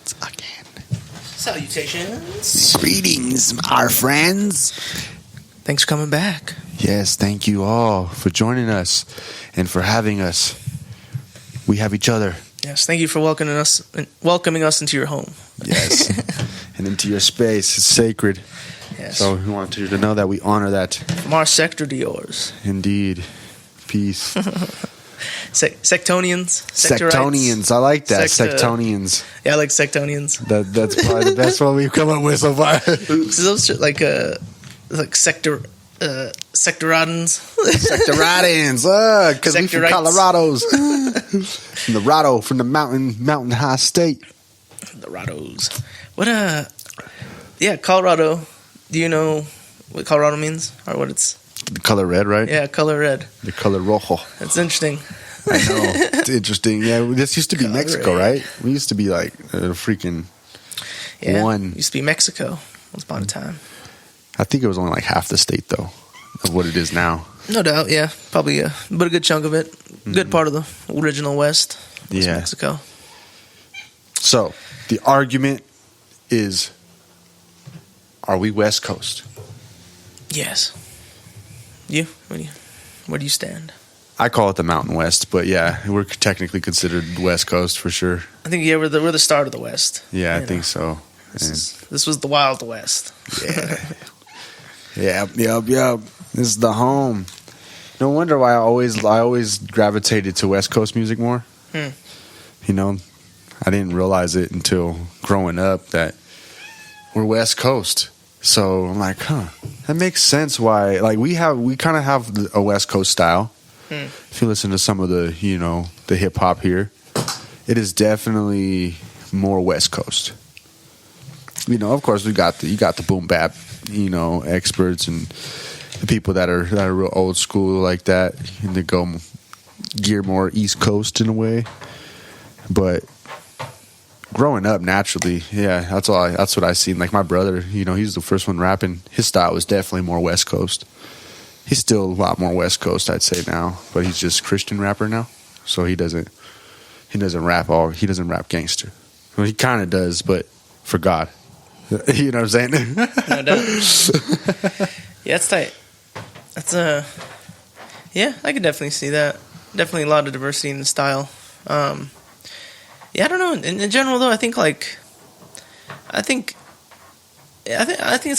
once again. Salutations. Greetings, our friends. Thanks for coming back. Yes, thank you all for joining us and for having us. We have each other. Yes, thank you for welcoming us into your home. Yes, and into your space. It's sacred. Yes. So we want you to know that we honor that. From our sector to yours. Indeed. Peace. Sectonians. Sectonians. I like that. Sectonians. Yeah, I like sectonians. That's probably the best one we've come up with so far. So those are like sectoradans. Sectoradans. Because we from Colorado's. From the Rado, from the mountain high state. The Rados. What yeah, Colorado. Do you know what Colorado means or what it's? The color red, right? Yeah, color red. The color rojo. That's interesting. I know. It's interesting. Yeah, this used to be Color Mexico, red. right? We used to be like a freaking one. Used to be Mexico once upon a time. I think it was only like half the state, though, of what it is now. No doubt, yeah. Probably but a good chunk of it. Good part of the original West was Yeah. Mexico. So, the argument is, are we West Coast? Yes. You? Where do you stand? I call it the Mountain West, but yeah, we're technically considered West Coast for sure. I think we're the start of the West. Yeah, I You think know, so. This was the Wild West. Yeah. Yep. This is the home. No wonder why I always gravitated to West Coast music more. You know, I didn't realize it until growing up that we're West Coast. So I'm like, that makes sense why. Like we kind of have a West Coast style. If you listen to some of the, the hip hop here, it is definitely more West Coast. Of course you got the boom bap, experts and the people that are real old school like that, and they go gear more East Coast in a way. But growing up naturally, yeah, that's what I seen. Like my brother, he's the first one rapping. His style was definitely more West Coast. He's still a lot more West Coast, I'd say now, but he's just Christian rapper now, so he doesn't rap gangster. Well, he kind of does, but for God. You know what I'm saying? No doubt. Yeah, it's tight. That's yeah, I could definitely see that. Definitely a lot of diversity in the style. Yeah, I don't know. In general, though, I think it's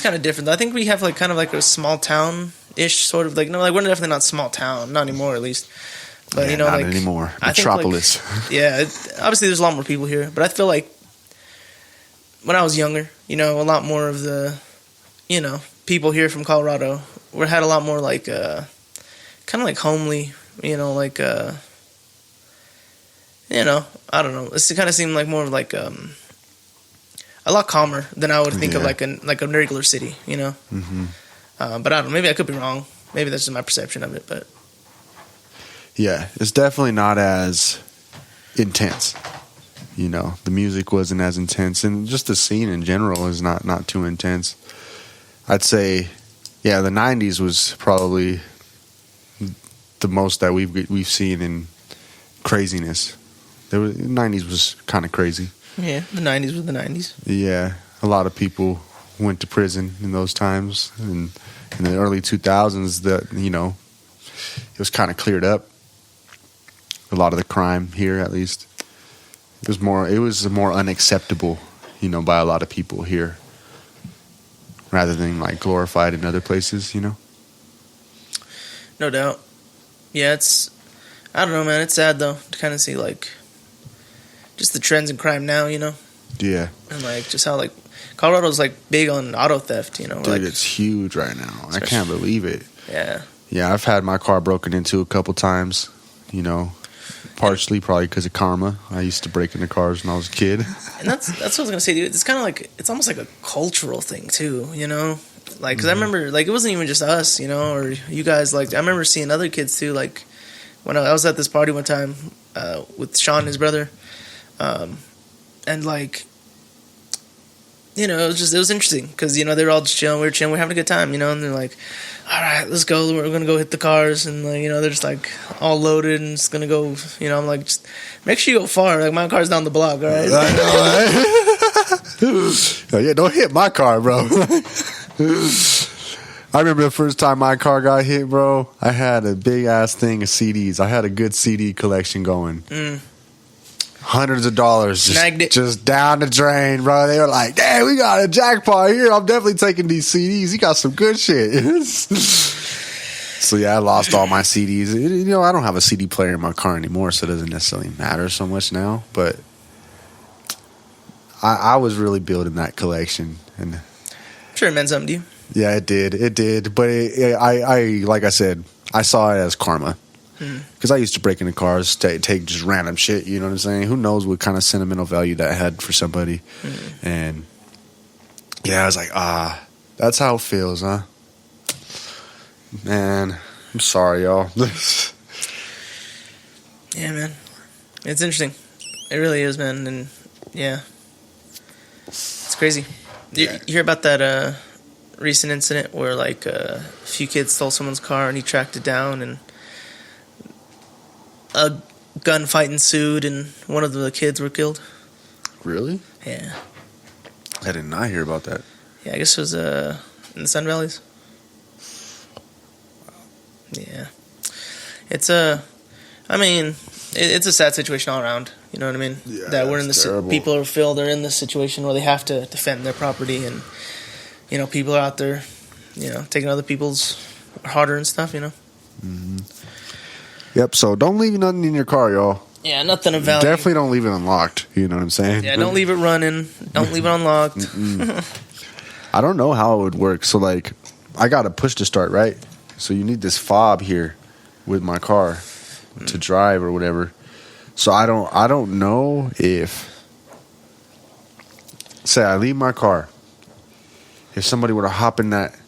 kind of different. I think we have kind of a small town ish sort of we're definitely not small town, not anymore at least. But yeah, not anymore. Metropolis. Yeah, obviously there's a lot more people here, but I feel like when I was younger, a lot more of the, people here from Colorado had a lot more kind of homely, I don't know. It kind of seemed like more of a lot calmer than I would think of a regular city, Mm-hmm. But I don't know. Maybe I could be wrong. Maybe that's just my perception of it. But yeah, it's definitely not as intense. The music wasn't as intense, and just the scene in general is not too intense. I'd say, yeah, the '90s was probably the most that we've seen in craziness. The '90s was kind of crazy. Yeah, the '90s were the '90s. Yeah, a lot of people went to prison in those times, and in the early 2000s, it was kind of cleared up. A lot of the crime here, at least, it was more unacceptable, by a lot of people here, rather than glorified in other places, No doubt. Yeah, I don't know, man. It's sad though to kind of see just the trends in crime now, Yeah. And just how Colorado's big on auto theft, Dude, it's huge right now. I can't believe it. Yeah. Yeah, I've had my car broken into a couple times, partially probably because of karma. I used to break into cars when I was a kid. And that's what I was gonna say, dude. It's kind of it's almost like a cultural thing too, because I remember it wasn't even just us, or you guys. I remember seeing other kids too. When I was at this party one time with Sean and his brother, and it was interesting because they were all just chilling. We were chilling. We were having a good time, and they're like, all right, let's go. We're gonna go hit the cars, and they're just all loaded and just gonna go. I'm like, just make sure you go far. My car's down the block, all right? I know, right? Oh, yeah, don't hit my car, bro. I remember the first time my car got hit, bro. I had a big ass thing of CDs. I had a good CD collection going. Hundreds of dollars just down the drain, bro. They were like, "Damn, we got a jackpot here. I'm definitely taking these CDs. You got some good shit." So yeah, I lost all my CDs. You know, I don't have a CD player in my car anymore, so it doesn't necessarily matter so much now. But I was really building that collection, and I'm sure it meant something to you. yeah, it did. But I like I said, I saw it as karma. Because I used to break into cars, take just random shit, you know what I'm saying? Who knows what kind of sentimental value that had for somebody. And yeah, I was like, that's how it feels, huh? Man, I'm sorry, y'all. Yeah, man. It's interesting. It really is, man. And yeah, it's crazy. You hear about that recent incident where like a few kids stole someone's car and he tracked it down and a gunfight ensued and one of the kids were killed? Really? Yeah. I did not hear about that. Yeah, I guess it was in the Sun Valleys. Yeah. It's I mean, it's a sad situation all around. You know what I mean? Yeah, that we're in this. terrible. People feel they're in this situation where they have to defend their property, and you know, people are out there, you know, taking other people's harder and stuff. You know. Yep. So don't leave nothing in your car, y'all. Yeah, nothing of value. Definitely don't leave it unlocked. You know what I'm saying? Yeah, don't leave it running. Don't leave it unlocked. I don't know how it would work. So like, I got a push to start, right? So you need this fob here with my car to drive or whatever. So I don't know if, say I leave my car, if somebody were to hop in that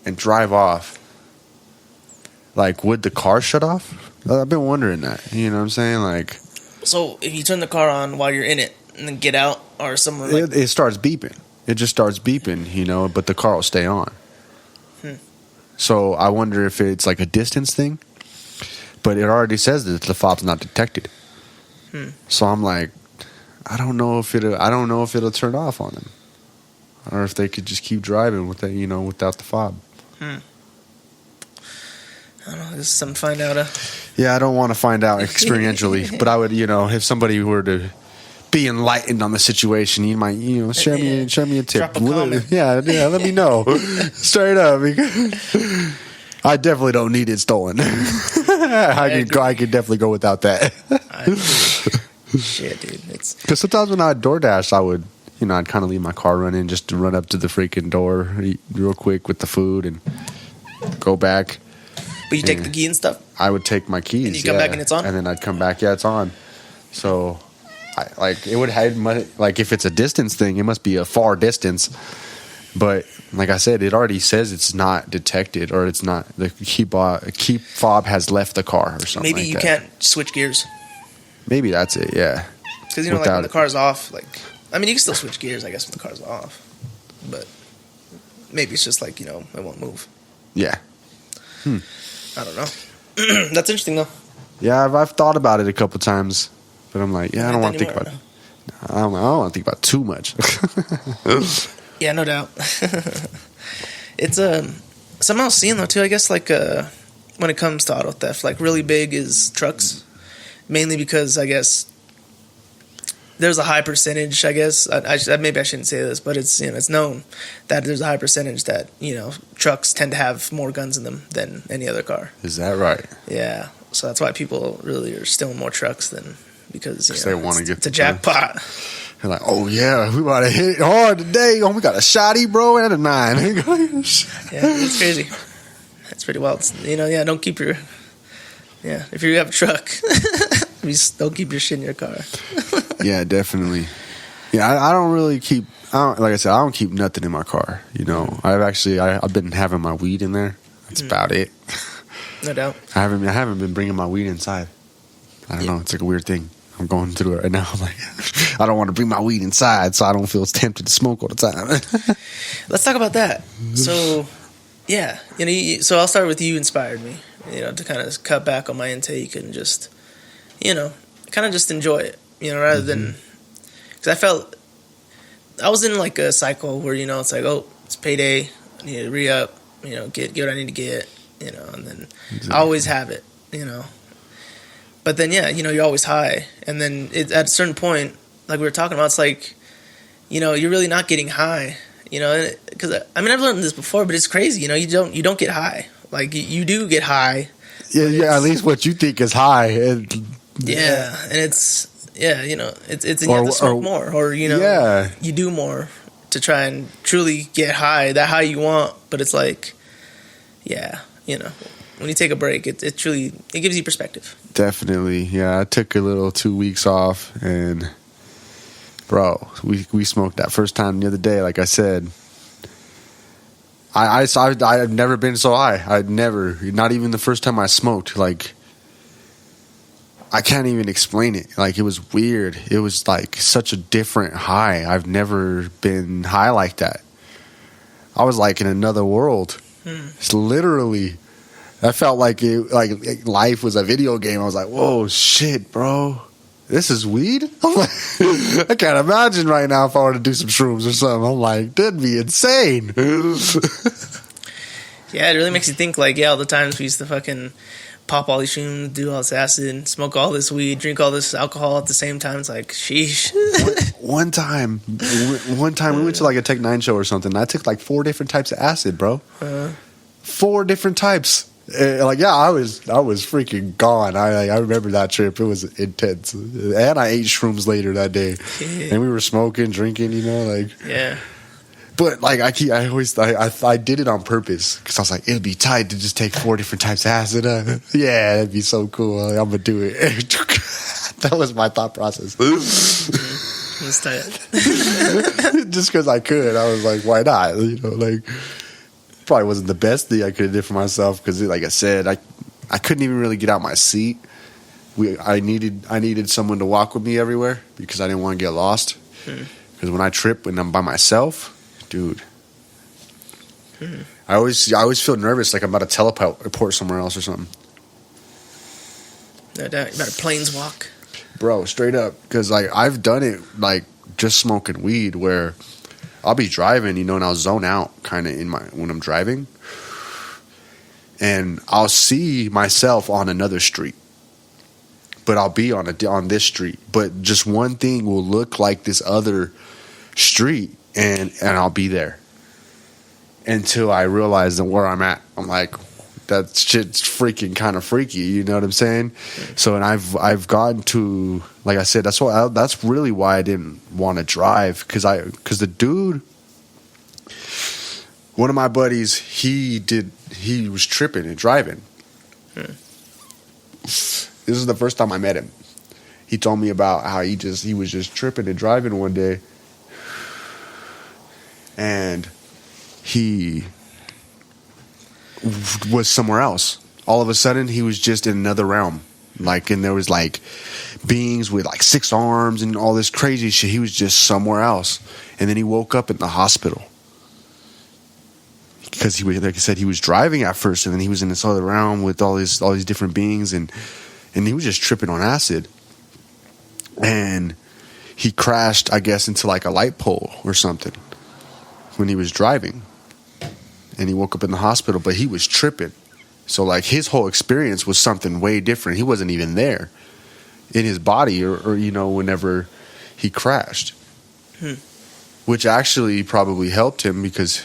and drive off, like would the car shut off? I've been wondering that. You know what I'm saying? Like, So if you turn the car on while you're in it and then get out, or someone like it starts beeping. It just starts beeping, you know, but the car will stay on. So I wonder if it's like a distance thing, but it already says that the fob's not detected. So I'm like, I don't know if it'll turn off on them, or if they could just keep driving with that, you know, without the fob. I don't know. This is something to find out. Yeah, I don't want to find out experientially, but I would, you know, if somebody were to be enlightened on the situation, you might, you know, share me a tip. Drop a comment. Yeah, let me know straight up. Because I definitely don't need it stolen. I could definitely go without that. Shit, dude. Because sometimes when I DoorDash, I would, you know, I'd kind of leave my car running just to run up to the freaking door, eat real quick with the food, and go back. But you take the key and stuff? I would take my keys. And you come back and it's on? And then I'd come back, it's on. So, it would have, like, if it's a distance thing, it must be a far distance. But, like I said, it already says it's not detected, or it's not, the key fob has left the car or something. Maybe you can't switch gears. Maybe that's it, yeah. Because, you know, like when the car's off, like, I mean, you can still switch gears, I guess, when the car's off. But maybe it's just like, you know, it won't move. Yeah. I don't know. That's interesting, though. Yeah, I've thought about it a couple times, but I'm like, I don't want to think about it. I don't want to think about it too much. Yeah, no doubt. It's something else seeing though too. I guess like when it comes to auto theft, like really big is trucks, mainly because I guess there's a high percentage. I guess maybe I shouldn't say this, but it's, you know, it's known that there's a high percentage that, you know, trucks tend to have more guns in them than any other car. Is that right? Yeah, so that's why people really are stealing more trucks than, because, you know, they want to get it's a jackpot. They're like, oh yeah, we about to hit it hard today. Oh, we got a shotty, bro, and a 9. Yeah, it's crazy. That's pretty wild. You know, yeah, don't keep your, yeah, if you have a truck, don't keep your shit in your car. Yeah, definitely. Yeah, I don't really keep, like I said, I don't keep nothing in my car. You know, I've been having my weed in there. That's about it. No doubt. I haven't been bringing my weed inside. I don't know. It's like a weird thing. I'm going through it right now. I'm like, I don't want to bring my weed inside, so I don't feel tempted to smoke all the time. Let's talk about that. So, yeah, you know, so I'll start with you. Inspired me, you know, to kind of cut back on my intake and just, you know, kind of just enjoy it, you know, rather than, because I felt I was in like a cycle where, you know, it's like, oh, it's payday, I need to re-up, you know, get what I need to get, you know, and then I always have it, you know. But then, yeah, you know, you're always high. And then at a certain point, like we were talking about, it's like, you know, you're really not getting high, you know, because, I mean, I've learned this before, but it's crazy, you know, you don't get high. Like, you do get high. Yeah, at least what you think is high. And it's, yeah, you know, it's and you have to smoke more, or, you know, you do more to try and truly get high, that high you want. But it's like, yeah, you know, when you take a break, it truly, it gives you perspective. Definitely, yeah. I took a little 2 weeks off, and bro, we smoked that first time the other day. Like I said, I've never been so high. I'd never, not even the first time I smoked. Like, I can't even explain it. Like, it was weird. It was like such a different high. I've never been high like that. I was like in another world. It's literally. I felt like life was a video game. I was like, whoa, shit, bro. This is weed? I'm like, I can't imagine right now if I were to do some shrooms or something. I'm like, that'd be insane. Yeah, it really makes you think, like, yeah, all the times we used to fucking pop all these shrooms, do all this acid, smoke all this weed, drink all this alcohol at the same time. It's like, sheesh. One time we went to like a Tech 9 show or something. I took like 4 different types of acid, bro. 4 different types. Like, yeah, I was freaking gone. I remember that trip. It was intense, and I ate shrooms later that day, and we were smoking, drinking. You know, like, yeah. But like, I did it on purpose because I was like, it'd be tight to just take 4 different types of acid. Yeah, that'd be so cool. I'm gonna do it. That was my thought process. That's tight. Just because I could, I was like, why not? You know, like. Probably wasn't the best thing I could have did for myself because, like I said, I couldn't even really get out my seat. I needed someone to walk with me everywhere because I didn't want to get lost. Because when I trip and I'm by myself, dude, I always feel nervous, like I'm about to teleport somewhere else or something. No doubt, you better planes walk, bro. Straight up, because like I've done it, like just smoking weed where. I'll be driving, you know, and I'll zone out kind of when I'm driving, and I'll see myself on another street, but I'll be on this street, but just one thing will look like this other street, and I'll be there until I realize that where I'm at. I'm like, that shit's freaking kind of freaky, you know what I'm saying? So, and I've gotten to, like I said, that's really why I didn't want to drive, because the dude, one of my buddies, he was tripping and driving. This is the first time I met him. He told me about how he was just tripping and driving one day, and he was somewhere else. All of a sudden, he was just in another realm. Like, and there was like beings with like 6 arms and all this crazy shit. He was just somewhere else. And then he woke up in the hospital because he was, like I said, he was driving at first, and then he was in this other realm with all these different beings, and he was just tripping on acid. And he crashed, I guess, into like a light pole or something when he was driving. And he woke up in the hospital, but he was tripping. So, like, his whole experience was something way different. He wasn't even there in his body or you know, whenever he crashed. Which actually probably helped him because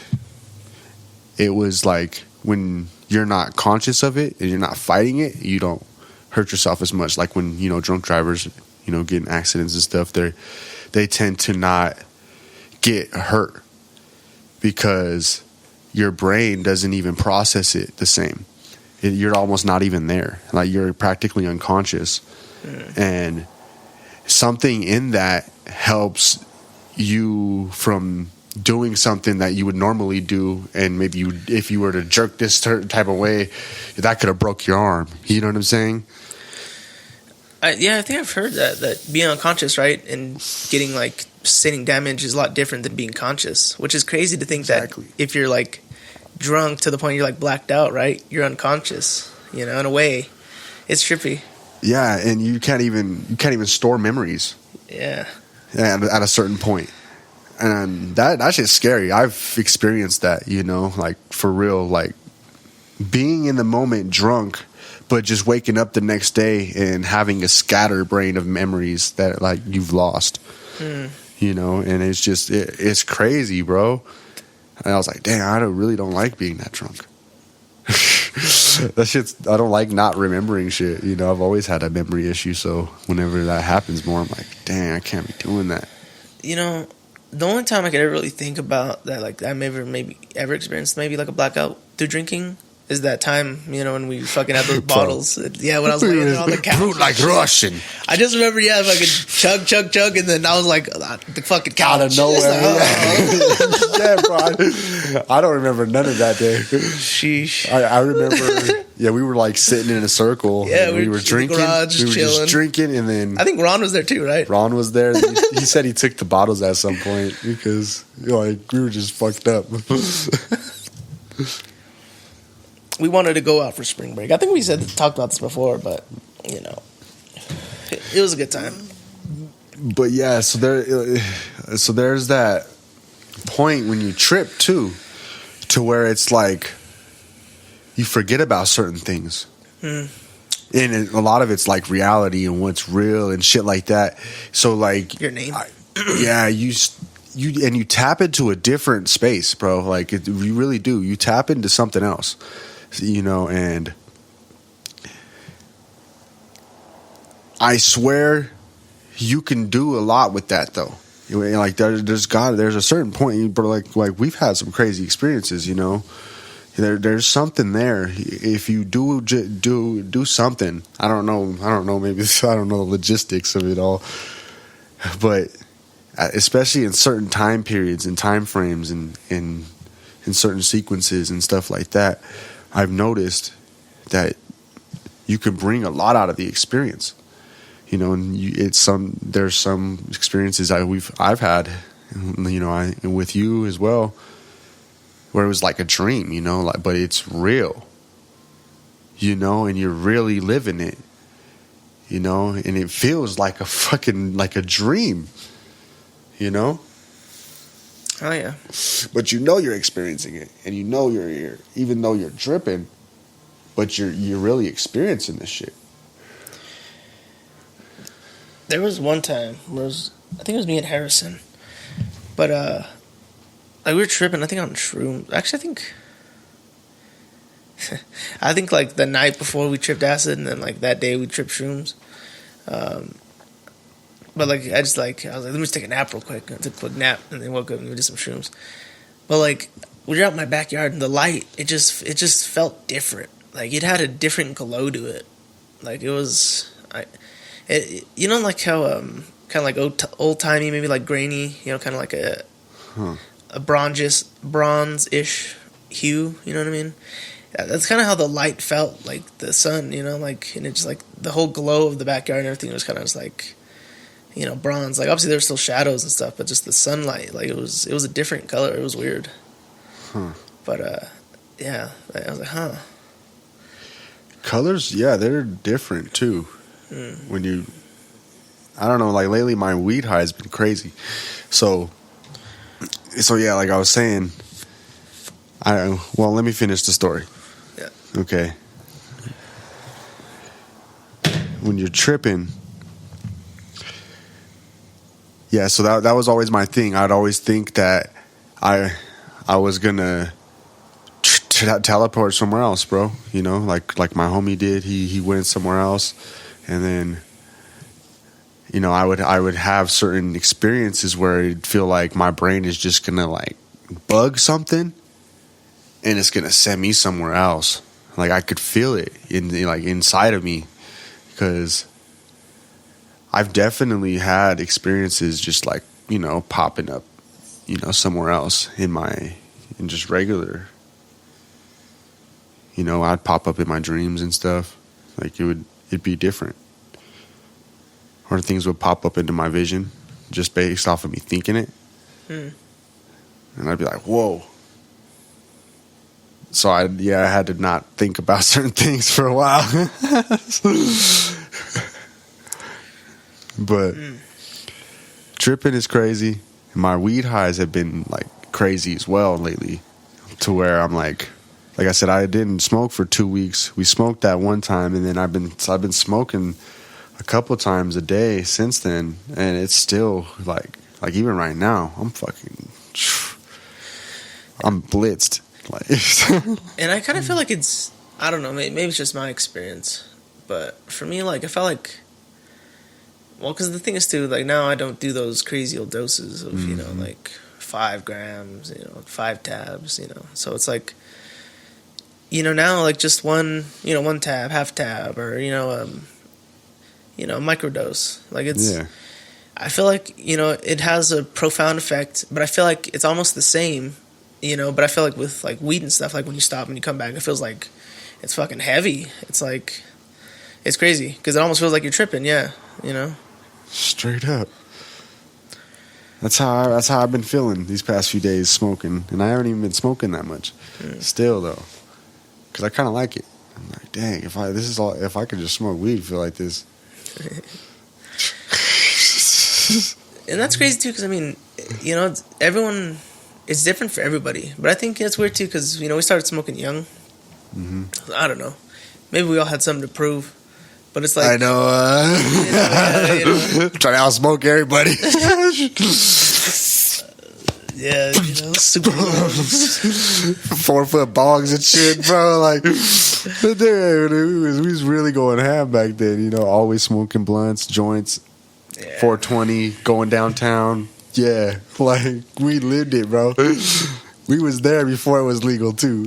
it was like when you're not conscious of it and you're not fighting it, you don't hurt yourself as much. Like when, you know, drunk drivers, you know, get in accidents and stuff, they tend to not get hurt because your brain doesn't even process it the same. You're almost not even there. Like, you're practically unconscious. And something in that helps you from doing something that you would normally do, and maybe if you were to jerk this certain type of way, that could have broke your arm. You know what I'm saying? I think I've heard that being unconscious, right, and getting like sustaining damage is a lot different than being conscious, which is crazy to think that if you're like drunk to the point you're like blacked out, right, you're unconscious, you know, in a way. It's trippy. Yeah, and you can't even store memories. Yeah. At a certain point. And that shit's scary. I've experienced that, you know, like for real, like being in the moment drunk, but just waking up the next day and having a scatterbrain of memories that like you've lost, you know, and it's just, it's crazy, bro. And I was like, dang, I really don't like being that drunk. That shit's, I don't like not remembering shit. You know, I've always had a memory issue. So whenever that happens more, I'm like, dang, I can't be doing that. You know, the only time I could ever really think about that, like I maybe ever experienced maybe like a blackout through drinking, is that time, you know, when we fucking had those bottles. Yeah, when I was laying there on the couch. Like Russian. I just remember, fucking chug, and then I was like, the fucking couch. Out of nowhere. Yeah, bro. I don't remember none of that day. Sheesh. I remember, we were like sitting in a circle. Yeah, we were drinking. We were just drinking, and then I think Ron was there too, right? Ron was there. He said he took the bottles at some point because, you know, like, we were just fucked up. We wanted to go out for spring break. I think we talked about this before, but you know, it was a good time. But yeah, so there's that point when you trip too, to where it's like you forget about certain things, and a lot of it's like reality and what's real and shit like that. So like your name, you tap into a different space, bro. Like you really do. You tap into something else. You know, and I swear you can do a lot with that, though. Like there's a certain point, but like we've had some crazy experiences, you know. There's something there if you do something. I don't know. Maybe I don't know the logistics of it all, but especially in certain time periods and time frames and in certain sequences and stuff like that. I've noticed that you can bring a lot out of the experience, you know, and there's some experiences I've had, you know, with you as well, where it was like a dream, you know, like, but it's real, you know, and you're really living it, you know, and it feels like a fucking, like a dream, you know. Oh yeah, but you know you're experiencing it, and you know you're even though you're dripping, but you're really experiencing this shit. There was one time where I think it was me and Harrison, but like we were tripping. I think on shrooms. Actually, I think like the night before we tripped acid, and then like that day we tripped shrooms. But like I was like, let me just take a nap real quick. I took a quick nap and then woke up and we did some shrooms. But like we were out in my backyard and the light, it just felt different. Like it had a different glow to it. Like it was, you know, like how kind of like old timey, maybe like grainy. You know, kind of like a bronze-ish hue. You know what I mean? That's kind of how the light felt, like the sun. You know, like, and it just like the whole glow of the backyard and everything was kind of just like, you know, bronze. Like obviously there were still shadows and stuff, but just the sunlight, like it was a different color. It was weird. But yeah, I was like, colors, yeah, they're different too. When I don't know, like lately my weed high has been crazy. So yeah, like I was saying, let me finish the story. Yeah. Okay. When you're tripping. Yeah, so that was always my thing. I'd always think that I was gonna teleport somewhere else, bro. You know, like my homie did. He went somewhere else, and then, you know, I would have certain experiences where it'd feel like my brain is just gonna like bug something, and it's gonna send me somewhere else. Like I could feel it inside of me, because I've definitely had experiences just like, you know, popping up, you know, somewhere else in just regular, you know, I'd pop up in my dreams and stuff. Like it'd be different. Or things would pop up into my vision just based off of me thinking it. And I'd be like, whoa. So I had to not think about certain things for a while. But tripping is crazy. My weed highs have been like crazy as well lately, to where I'm like I said, I didn't smoke for 2 weeks. We smoked that one time, and then I've been smoking a couple times a day since then, and it's still like even right now, I'm blitzed. Like, and I kind of feel like it's, I don't know, maybe it's just my experience, but for me, like, I felt like, well, because the thing is too, like, now I don't do those crazy old doses of, you know, like 5 grams, you know, 5 tabs, you know, so it's like, you know, now like just one tab, half tab, or microdose. Like it's, yeah. I feel like, you know, it has a profound effect, but I feel like it's almost the same, you know. But I feel like with like weed and stuff, like when you stop and you come back, it feels like it's fucking heavy. It's like, it's crazy because it almost feels like you're tripping. Yeah, you know. Straight up. That's how I've been feeling these past few days smoking, and I haven't even been smoking that much. Still though. Because I kind of like it. I'm like, dang, if I could just smoke weed, feel like this. And that's crazy too, because I mean, you know, it's different for everybody. But I think it's weird too, because, you know, we started smoking young. Mm-hmm. I don't know. Maybe we all had something to prove. But it's like, I know. Trying to outsmoke everybody. Yeah, you know, super 4-foot bongs and shit, bro. Like, but dude, we was really going ham back then. You know, always smoking blunts, joints, 420, going downtown. Yeah, like we lived it, bro. We was there before it was legal too.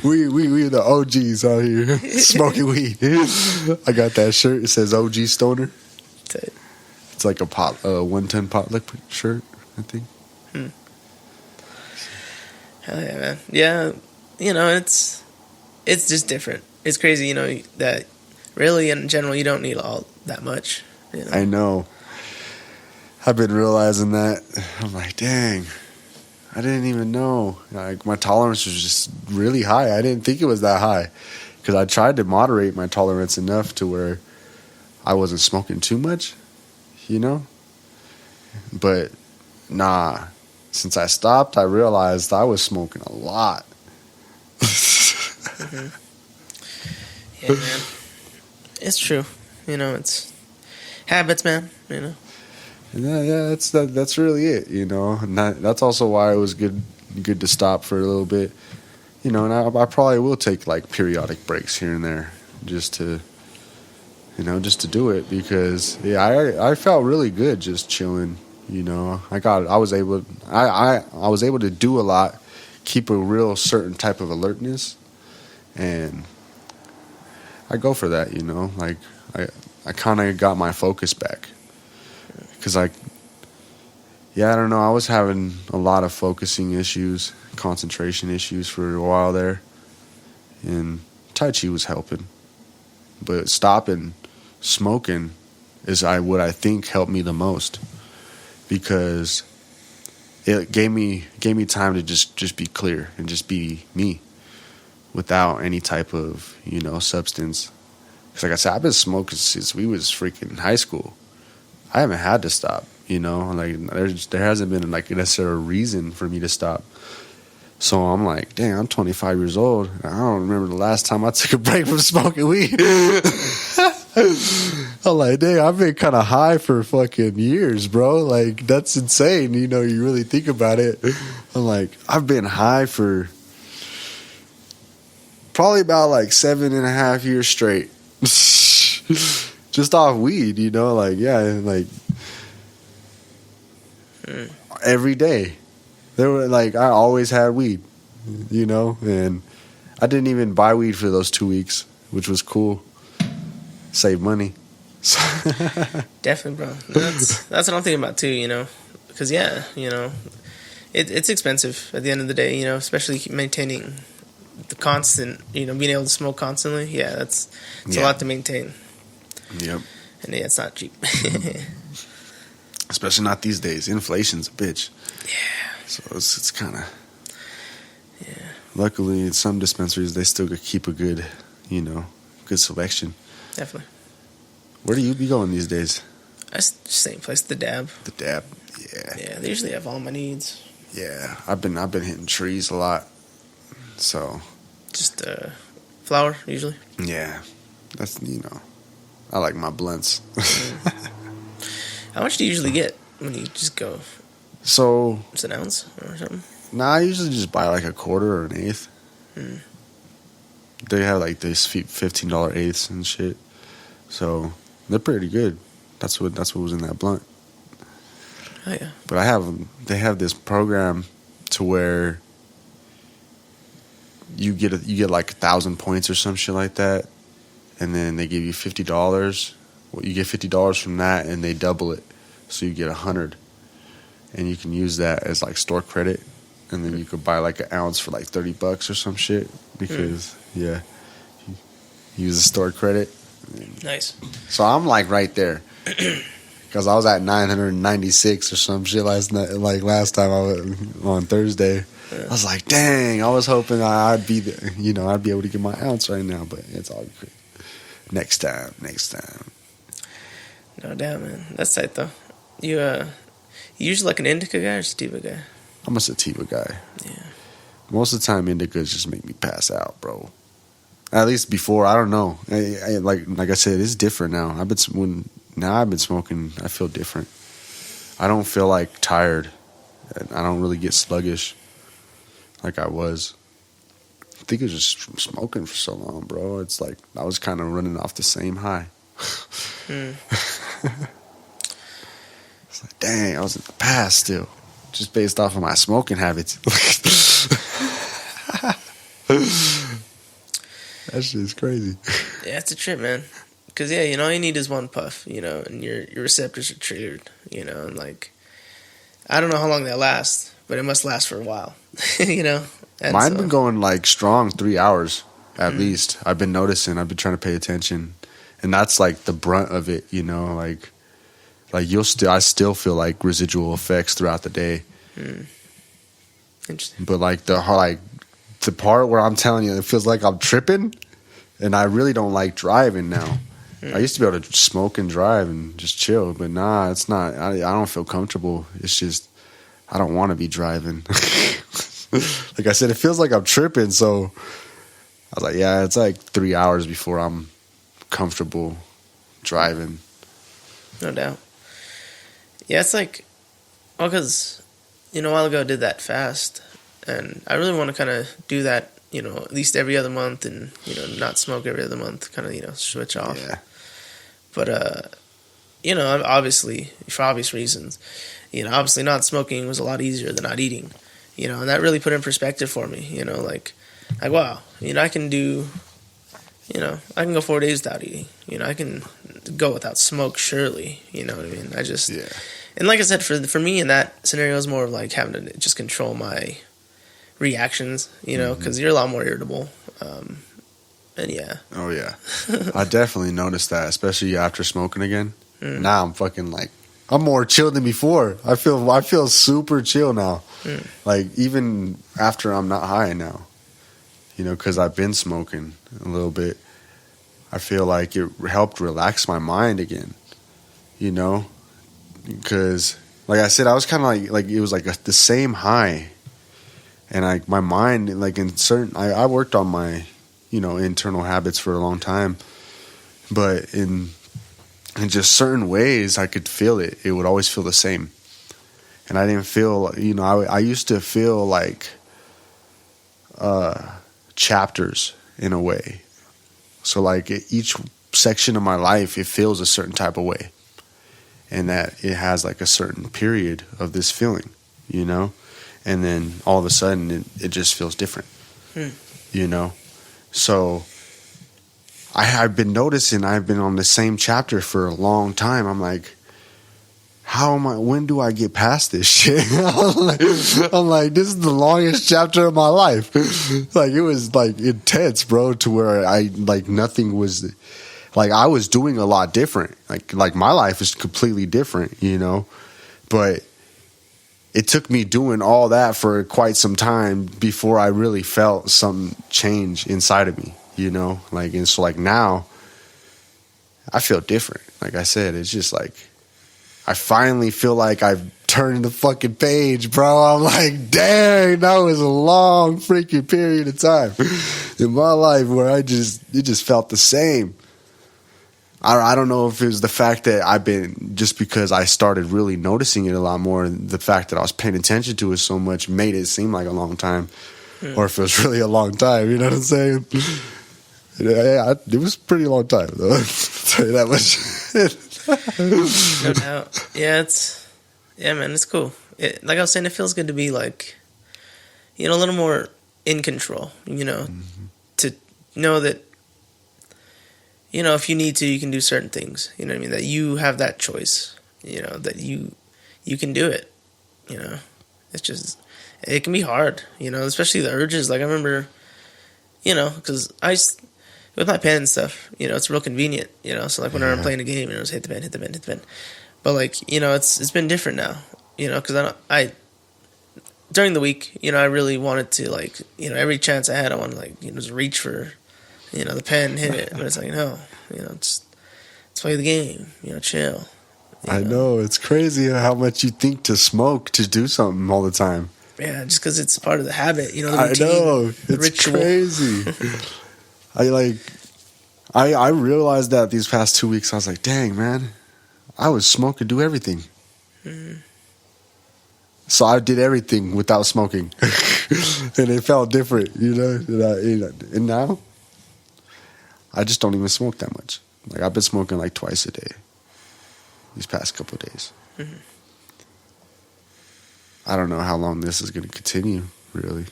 we the OGs out here smoking weed. I got that shirt. It says OG Stoner. It's like a 1-ton potluck shirt, I think. Hell yeah, man. Yeah, you know, it's just different. It's crazy, you know, that really in general you don't need all that much. You know? I know. I've been realizing that. I'm like, dang, I didn't even know. Like, my tolerance was just really high. I didn't think it was that high, because I tried to moderate my tolerance enough to where I wasn't smoking too much, you know. But nah, since I stopped, I realized I was smoking a lot. Mm-hmm. Yeah, man. It's true. You know, it's habits, man. You know. Yeah, that's really it. You know, and that's also why it was good to stop for a little bit. You know, and I probably will take like periodic breaks here and there just to do it, because I felt really good just chilling. You know, I was able to do a lot, keep a real certain type of alertness, and I go for that. You know, like I kind of got my focus back, because I don't know, I was having a lot of focusing issues, concentration issues for a while there, and Tai Chi was helping, but stopping smoking is what I think helped me the most, because it gave me time to just be clear and just be me without any type of, you know, substance. Because like I said, I've been smoking since we was freaking high school. I haven't had to stop, you know, like there hasn't been like necessarily a reason for me to stop. So I'm like, dang, I'm 25 years old. I don't remember the last time I took a break from smoking weed. I'm like, dang, I've been kind of high for fucking years, bro. Like, that's insane. You know, you really think about it. I'm like, I've been high for probably about like 7.5 years straight. Just off weed, you know, like, yeah, like every day. There were like, I always had weed, you know, and I didn't even buy weed for those 2 weeks, which was cool. Save money. Definitely, bro. That's what I'm thinking about too, you know, because yeah, you know, it's expensive at the end of the day, you know, especially maintaining the constant, you know, being able to smoke constantly. Yeah, it's a lot to maintain. Yep. And yeah, it's not cheap. Especially not these days. Inflation's a bitch. Yeah. So it's kind of. Yeah. Luckily, in some dispensaries, they still keep a good, you know, good selection. Definitely. Where do you be going these days? Same place, the Dab. The Dab. Yeah. Yeah, they usually have all my needs. Yeah. I've been hitting trees a lot. So. Just flower usually. Yeah. That's I like my blunts. How much do you usually get when you just go? So. It's an ounce or something. Nah, I usually just buy like a quarter or an eighth. They have like these $15 eighths and shit. So they're pretty good. That's what was in that blunt. Oh yeah. But they have this program to where you get like 1,000 points or some shit like that, and then they give you $50. Well, you get $50 from that, and they double it, so you get 100, and you can use that as like store credit, and then you could buy like an ounce for like $30 or some shit because you use the store credit. Nice. So I'm like right there. Because I was at 996 or some shit last time I was on Thursday. Yeah. I was like, dang, I was hoping I'd be I'd be able to get my ounce right now, but it's all good. Next time. No doubt, man. That's tight though. You usually like an indica guy or sativa guy? I'm a sativa guy. Yeah. Most of the time, indicas just make me pass out, bro. At least before, I don't know. Like I said, it's different now. I've been smoking. I feel different. I don't feel like tired. I don't really get sluggish like I was. I think it was just from smoking for so long, bro. It's like I was kind of running off the same high. It's like, dang, I was in the past still, just based off of my smoking habits. That shit is crazy. Yeah, it's a trip, man. Because, yeah, all you need is one puff, and your receptors are triggered, and, like, I don't know how long that lasts, but it must last for a while, And Mine been going, like, strong 3 hours, at least. I've been noticing. I've been trying to pay attention. And that's, like, the brunt of it, like I still feel, like, residual effects throughout the day. Interesting. But, like, the part where I'm telling you, it feels like I'm tripping, and I really don't like driving now. I used to be able to smoke and drive and just chill, but nah, it's not. I don't feel comfortable. It's just I don't want to be driving. Like I said, it feels like I'm tripping. So I was like, yeah, it's like 3 hours before I'm comfortable driving. No doubt. Yeah, it's like, because a while ago I did that fast, and I really want to kind of do that, at least every other month, and not smoke every other month, kind of switch off. Yeah. But obviously for obvious reasons, obviously not smoking was a lot easier than not eating, and that really put in perspective for me, like wow, I can do, I can go 4 days without eating, I can go without smoke, surely, you know what I mean? I just, yeah. And like I said, for me in that scenario, it was more of like having to just control my reactions, because you're a lot more irritable. And yeah. Oh, yeah. I definitely noticed that, especially after smoking again. Now I'm fucking like, I'm more chill than before. I feel super chill now. Like, even after I'm not high now, because I've been smoking a little bit. I feel like it helped relax my mind again, because, like I said, I was kind of like it was like the same high. And like my mind, like in certain, I worked on my, internal habits for a long time, but in just certain ways, I could feel it. It would always feel the same, and I didn't feel, I used to feel like chapters in a way. So like each section of my life, it feels a certain type of way, and that it has like a certain period of this feeling, and then all of a sudden it just feels different, So I've been noticing I've been on the same chapter for a long time. I'm like, when do I get past this shit? I'm like, this is the longest chapter of my life. Like, it was like intense, bro, to where nothing was, like, I was doing a lot different. Like my life is completely different, but it took me doing all that for quite some time before I really felt some change inside of me, and so like now I feel different. Like I said, it's just like I finally feel like I've turned the fucking page, bro. I'm like, dang, that was a long freaking period of time in my life where it just felt the same. I don't know if it was the fact that just because I started really noticing it a lot more, and the fact that I was paying attention to it so much made it seem like a long time, or if it was really a long time, you know what I'm saying? Yeah, it was a pretty long time, though. I'll tell you that much. No doubt. Yeah, man, it's cool. Like I was saying, it feels good to be like, a little more in control, to know that, if you need to, you can do certain things, you know what I mean? That you have that choice, that you can do it, It's just, it can be hard, especially the urges. Like I remember, because with my pen and stuff, it's real convenient, so like whenever I'm playing a game, just hit the pen. But like, it's been different now, because I during the week, I really wanted to like, every chance I had, I wanted to like, just reach for, the pen, hit it. But it's like, no, let's play the game, chill. I know, it's crazy how much you think to smoke to do something all the time. Yeah, just because it's part of the habit, the routine, I know, it's ritual. Crazy. I realized that these past 2 weeks, I was like, dang, man, I would smoke and do everything. Mm-hmm. So I did everything without smoking. And it felt different, And now, I just don't even smoke that much. Like, I've been smoking like twice a day these past couple of days. Mm-hmm. I don't know how long this is going to continue, really.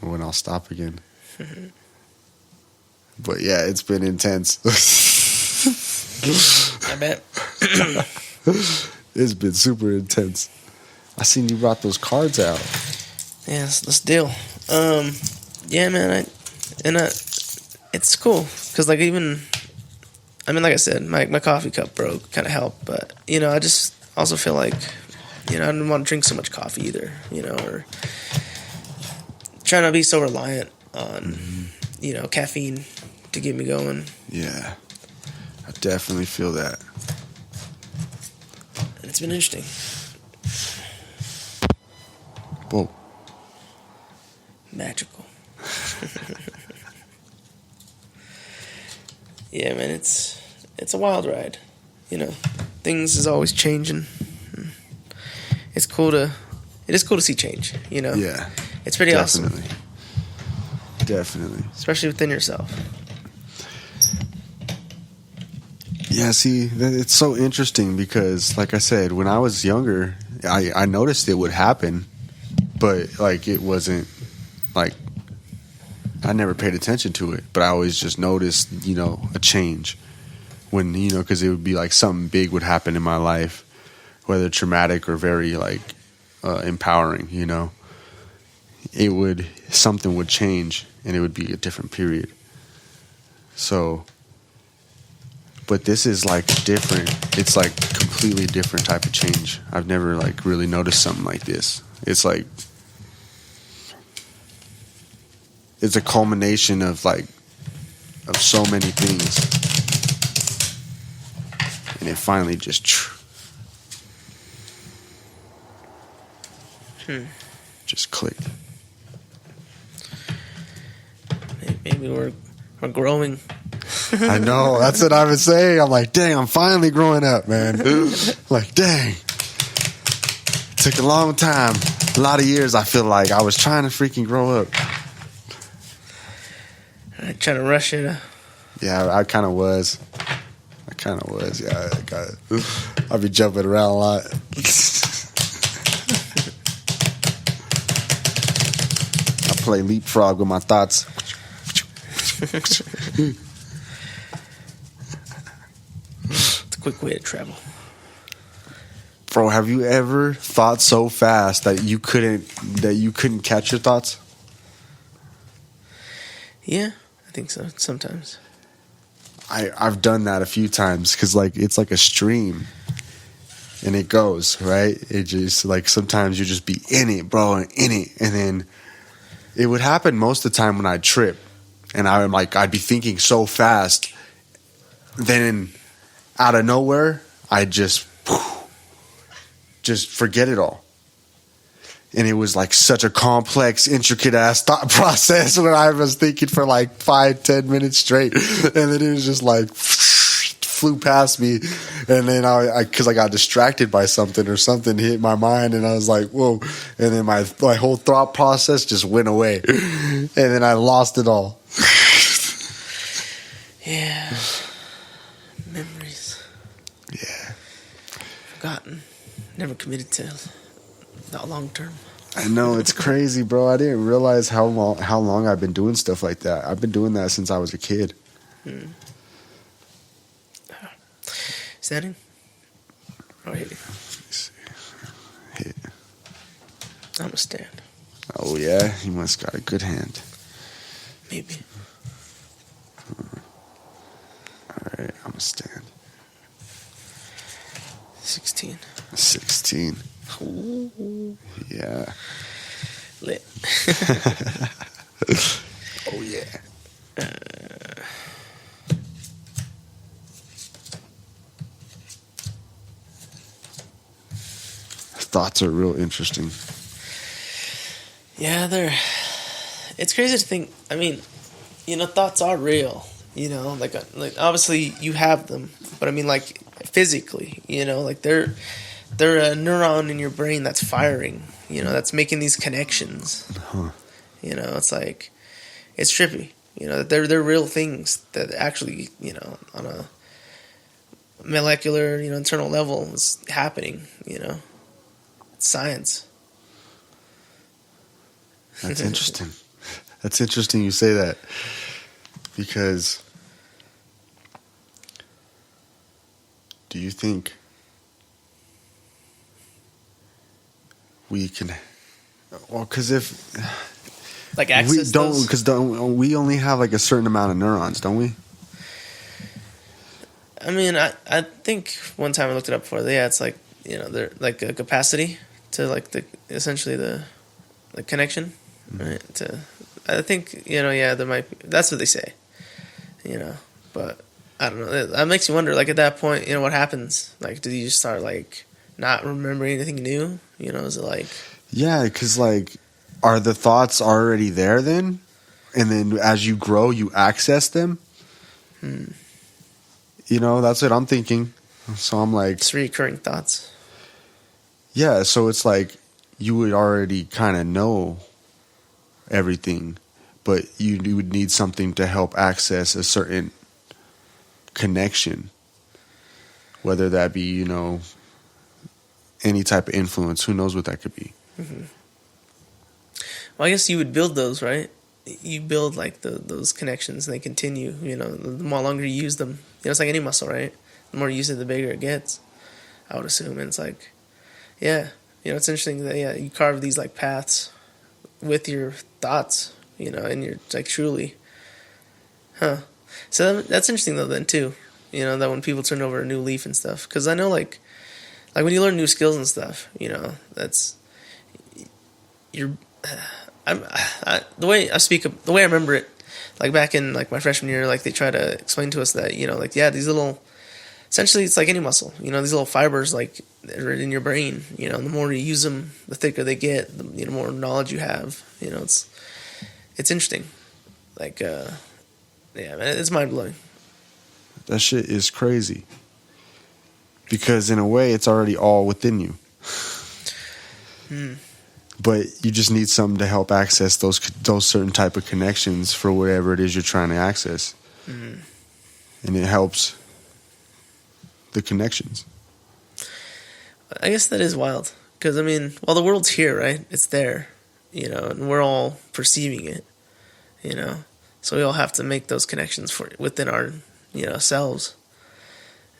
Or when I'll stop again. Mm-hmm. But yeah, it's been intense. I bet. It's been super intense. I seen you brought those cards out. Yeah, let's deal. Yeah, man, it's cool because like like I said, my coffee cup broke, kind of helped, but I just also feel like I didn't want to drink so much coffee either, or trying to be so reliant on caffeine to get me going. Yeah, I definitely feel that. It's been interesting. Whoa. Magical. Yeah, man, it's a wild ride. Things is always changing. It is cool to see change, Yeah. It's pretty definitely. awesome. Definitely. Especially within yourself. Yeah, see, it's so interesting because, like I said, when I was younger, I noticed it would happen, but, like, it wasn't, like, I never paid attention to it, but I always just noticed, a change when, because it would be, like, something big would happen in my life, whether traumatic or very, like, empowering, something would change, and it would be a different period. So... But this is like different. It's like completely different type of change. I've never like really noticed something like this. It's like it's a culmination of so many things, and it finally just clicked. Maybe we're growing. I know. That's what I was saying. I'm like, dang, I'm finally growing up, man. Like, dang. It took a long time. A lot of years, I feel like I was trying to freaking grow up. Trying to rush it. Yeah, I kind of was. Yeah, I'd be jumping around a lot. I play leapfrog with my thoughts. It's a quick way to travel. Bro, have you ever thought so fast that you couldn't catch your thoughts? Yeah, I think so. Sometimes. I've done that a few times because it's like a stream, and it goes right. It just like sometimes you just be in it, bro, and in it, and then it would happen most of the time when I'd trip, and I'd be thinking so fast, then out of nowhere I'd just just forget it all. And it was like such a complex, intricate ass thought process where I was thinking for like 5-10 minutes straight. And then it was just like flew past me. And then because I got distracted by something or something hit my mind and I was like, whoa. And then my whole thought process just went away. And then I lost it all. Yeah. Memories. Yeah. Forgotten. Never committed to that long term. I know, it's crazy, bro. I didn't realize how long I've been doing stuff like that. I've been doing that since I was a kid. Standing? Or hitting? Hit. I'm a stand. Oh yeah, you must got a good hand. Maybe. All right, I'm a stand. 16. 16. Ooh. Yeah. Lit. Oh yeah. Thoughts are real interesting. Yeah, it's crazy to think. I mean, thoughts are real. Like obviously you have them, but I mean, like physically, like they're a neuron in your brain that's firing. That's making these connections. Huh. It's like it's trippy. That they're real things that actually, on a molecular, internal level is happening. It's science. That's interesting. That's interesting you say that. Because do you think we can... Well, because if... Like access we don't, those? because we only have like a certain amount of neurons, don't we? I mean, I think one time I looked it up before. Yeah, it's like, they're like a capacity to like essentially the connection, right? I think, yeah, there might be, that's what they say, but I don't know. That makes you wonder, like at that point, what happens? Like, do you just start like not remembering anything new? Is it like... Yeah, because like, are the thoughts already there then? And then as you grow, you access them? That's what I'm thinking. So I'm like... It's recurring thoughts. Yeah, so it's like you would already kind of know everything, but you would need something to help access a certain connection. Whether that be, any type of influence. Who knows what that could be? Mm-hmm. Well, I guess you would build those, right? You build like those connections, and they continue. The more longer you use them, it's like any muscle, right? The more you use it, the bigger it gets. I would assume, and it's like, yeah, it's interesting that you carve these like paths with your thoughts, and you're like truly, huh? So that's interesting though. Then too, that when people turn over a new leaf and stuff, because I know like when you learn new skills and stuff, that's you're. The way I remember it, like back in like my freshman year, like they try to explain to us that these little, essentially it's like any muscle, these little fibers like are in your brain. The more you use them, the thicker they get, the more knowledge you have. It's interesting. Like, yeah, man, it's mind blowing. That shit is crazy. Because in a way, it's already all within you. But you just need something to help access those certain type of connections for whatever it is you're trying to access. And it helps the connections. I guess that is wild. Because, I mean, the world's here, right? It's there, and we're all perceiving it, So we all have to make those connections within our, selves.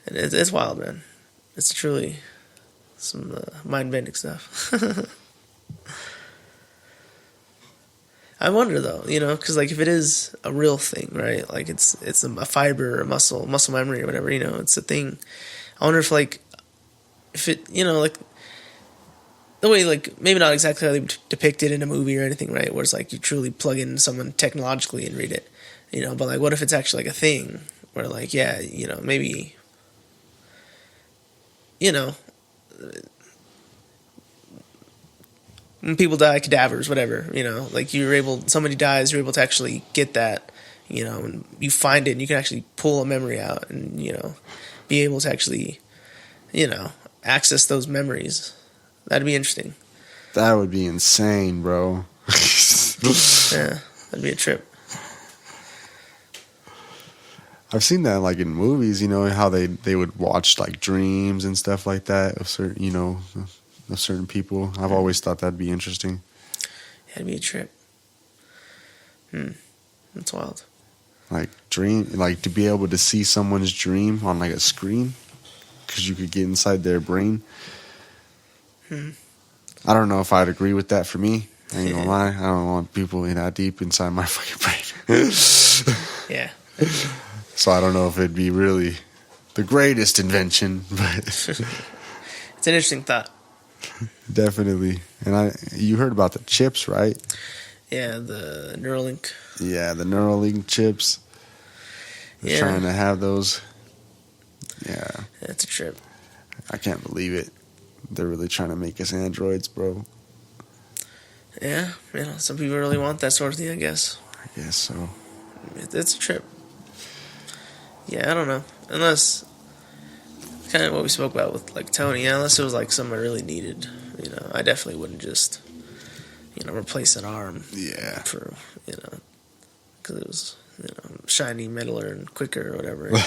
And it's wild, man. It's truly some mind-bending stuff. I wonder though, because like if it is a real thing, right? Like it's a fiber or muscle memory or whatever, it's a thing. I wonder if like if it, like the way like maybe not exactly how they depict it in a movie or anything, right? Where it's like you truly plug in someone technologically and read it, But like, what if it's actually like a thing where like maybe when people die, cadavers, whatever, you know, like somebody dies, you're able to actually get that, you know, and you find it and you can actually pull a memory out and, you know, be able to actually, you know, access those memories. That'd be interesting. That would be insane, bro. Yeah, that'd be a trip. I've seen that like in movies, you know, how they would watch like dreams and stuff like that of certain, you know, of certain people. I've always thought that'd be interesting. Yeah, it'd be a trip. That's wild. Like to be able to see someone's dream on like a screen, because you could get inside their brain. I don't know if I'd agree with that for me. I ain't gonna lie. I don't want people in that deep inside my fucking brain. Yeah. So I don't know if it'd be really the greatest invention, but It's an interesting thought. Definitely. And you heard about the chips, right? Yeah, the Neuralink. Yeah, the Neuralink chips. They're trying to have those. Yeah. That's a trip. I can't believe it. They're really trying to make us androids, bro. Yeah, you know, some people really want that sort of thing, I guess. I guess so. It's a trip. Yeah, I don't know. Unless, kind of what we spoke about with, like, Tony, unless it was, like, something I really needed. You know, I definitely wouldn't just, you know, replace an arm. Yeah. For, you know, because it was, you know, shiny, mettaler, and quicker or whatever. You know.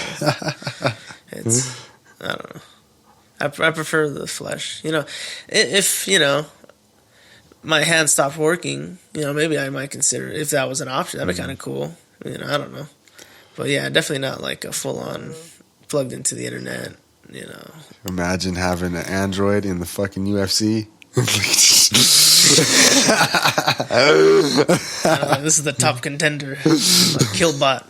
It's, I don't know. I prefer the flesh. You know, if, you know, my hand stopped working, you know, maybe I might consider it if that was an option. That'd be kind of cool. You know, I don't know. But yeah, definitely not like a full-on plugged into the internet, you know. Imagine having an android in the fucking UFC. This is the top contender. Like Killbot.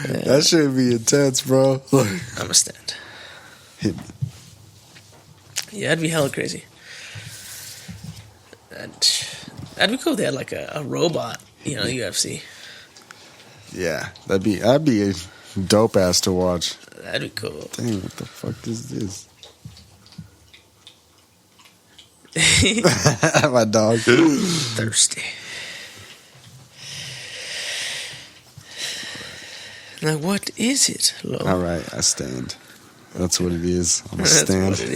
That should be intense, bro. I'm a stand. Hit me. Yeah, that'd be hella crazy. That'd be cool if they had like a robot, you know, UFC. Yeah, that'd be a dope ass to watch. That'd be cool. Dang, what the fuck is this? My dog. Thirsty. Like, what is it, Lo? All right, I stand. That's what it is. I'm a That's stand. what it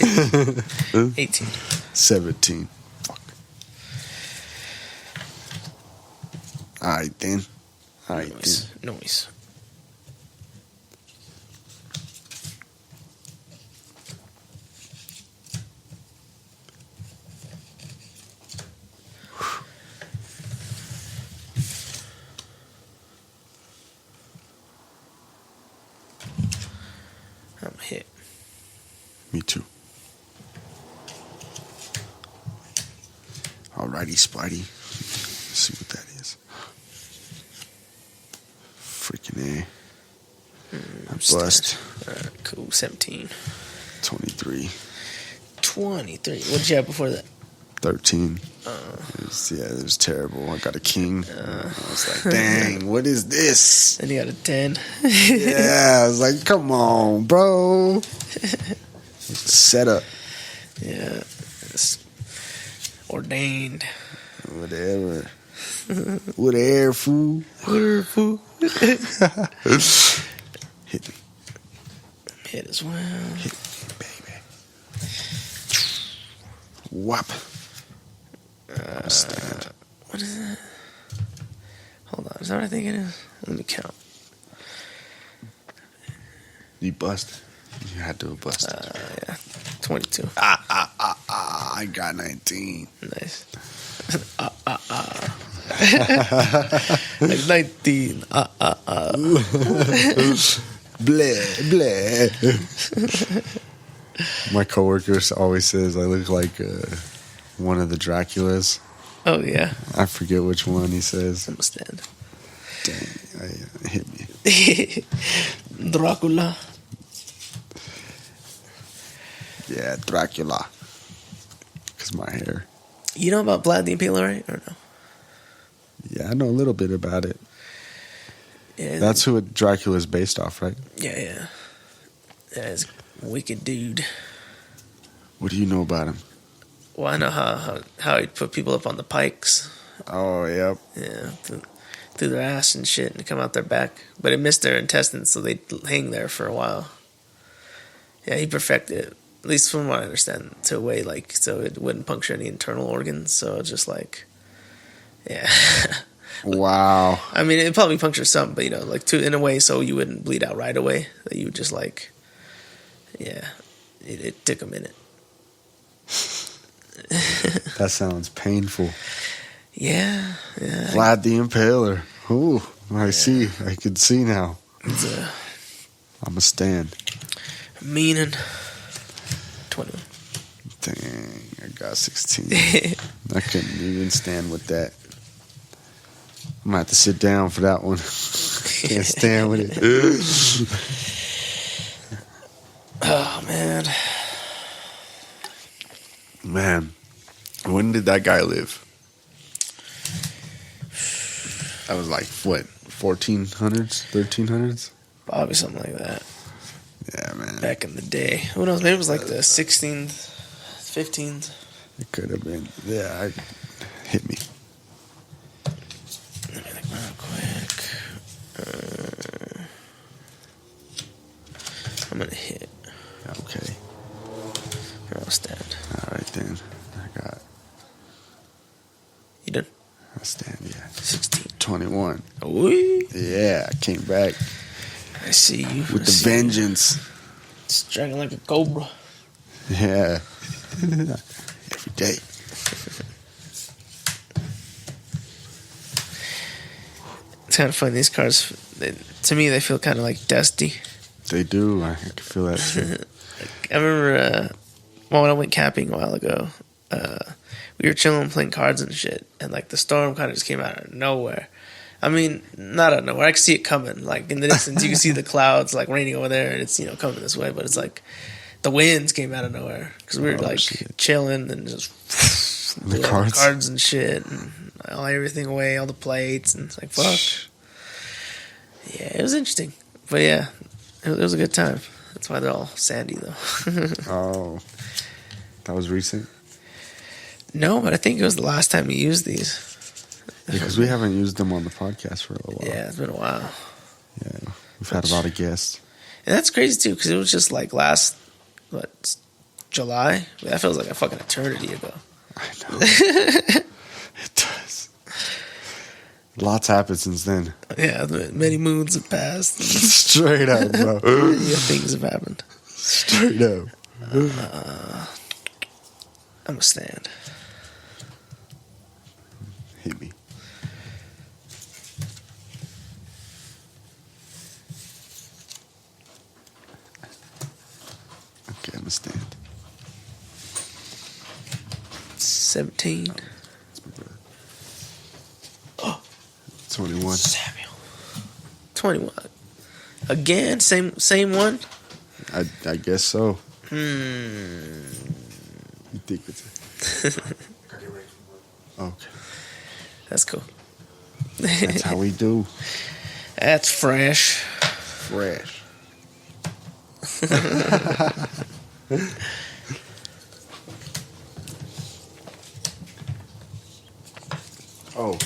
is. 18. 17. Fuck. All right, then. All right, Noise. Noise. I'm hit. Me too. Alrighty, Spidey. Let's see what that is. Freaking A. I bust. Cool. 17. 23. 23. What did you have before that? 13. It was terrible. I got a king. I was like, dang, what is this? Then you got a 10. Yeah, I was like, come on, bro. Setup. Yeah. It's ordained. Whatever. Whatever, fool. Whatever, fool. Hit me. Hit as well. Hit me, baby. Whop. Stand. What is that? Hold on. Is that what I think it is? Let me count. You bust. You had to have busted. Yeah. 22. I got 19. Nice. Like 19. Bleh, bleh. My coworker always says I look like one of the Draculas. Oh, yeah. I forget which one he says. I'm a stand. Dang, hit me. Dracula. Yeah, Dracula. Because my hair. You know about Vlad the Impaler, right? Or no? Yeah, I know a little bit about it. Yeah. That's who Dracula is based off, right? Yeah. Yeah, he's a wicked dude. What do you know about him? Well, I know how he'd put people up on the pikes. Oh, yep. Yeah, through their ass and shit and come out their back. But it missed their intestines, so they'd hang there for a while. Yeah, he perfected it, at least from what I understand, to a way like so it wouldn't puncture any internal organs. So it's just like, yeah. Wow. I mean, it probably punctures some, but like in a way, so you wouldn't bleed out right away. That you would just like, yeah, it took a minute. That sounds painful. Yeah. Vlad the Impaler. Ooh, I see. I can see now. I'm a stand. Meaning 21. Dang, I got 16. I couldn't even stand with that. I'm gonna have to sit down for that one. Can't stand with it. Oh Man, when did that guy live? That was like what, 1400s, 1300s? probably something like that. Yeah, man. Back in the day, who knows? Maybe it was like the 16th, 15th. It could have been. Yeah, hit me. Let me think real quick. I'm gonna hit. Okay. I'll stand. All right then. I got. You done? I stand. Yeah. 16. 21. Ooh, Yeah, I came back I see you. with the vengeance. Striking like a cobra. Yeah. Every day. It's kind of funny. These cars, to me, they feel kind of like dusty. They do. I can feel that too. I remember when I went camping a while ago, we were chilling playing cards and shit, and like the storm kind of just came out of nowhere. I mean, not out of nowhere. I could see it coming. Like in the distance, you can see the clouds like raining over there, and it's coming this way. But it's like the winds came out of nowhere because we were like chilling and just The cards and shit, and everything away, all the plates, and it's like fuck. Yeah, it was interesting, but yeah, it was a good time. That's why they're all sandy though. Oh, that was recent. No, but I think it was the last time you used these. Because we haven't used them on the podcast for a little while. Yeah, it's been a while. Yeah, we've had a lot of guests. And that's crazy too, because it was just like last, July? That feels like a fucking eternity ago. I know. It does. Lots happened since then. Yeah, many moons have passed. Straight up, bro. Yeah, things have happened. Straight up. I'm a stand. Hit me. Okay, I'm a stand. 17. Oh. 21. Samuel. 21. Again? Same one? I guess so. Hmm. You think it's okay. That's cool. That's how we do. That's fresh. Fresh. Oh.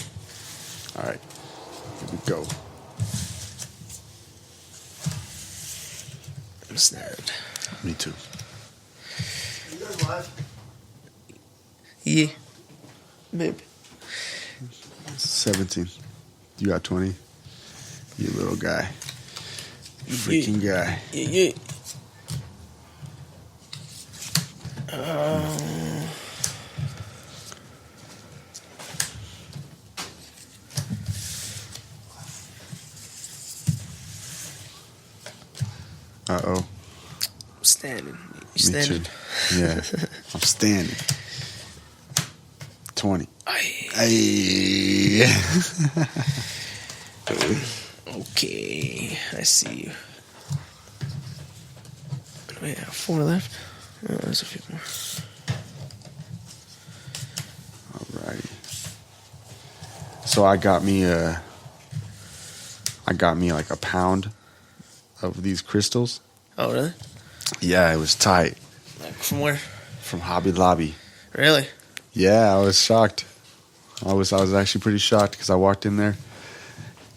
All right. Here we go. I'm snared. Me too. You guys live? Yeah. Maybe. 17. You got 20. You little guy. You freaking guy. Yeah. Uh-oh. I'm standing. You Me standing? too. Yeah. I'm standing. 20. Aye. Hey. Okay. I see you. We have 4 left. Oh, there's a few more. Alrighty. So I got me like a pound of these crystals. Oh, really? Yeah, it was tight. Like from where? from Hobby Lobby. Really? Yeah, I was shocked. I was actually pretty shocked because I walked in there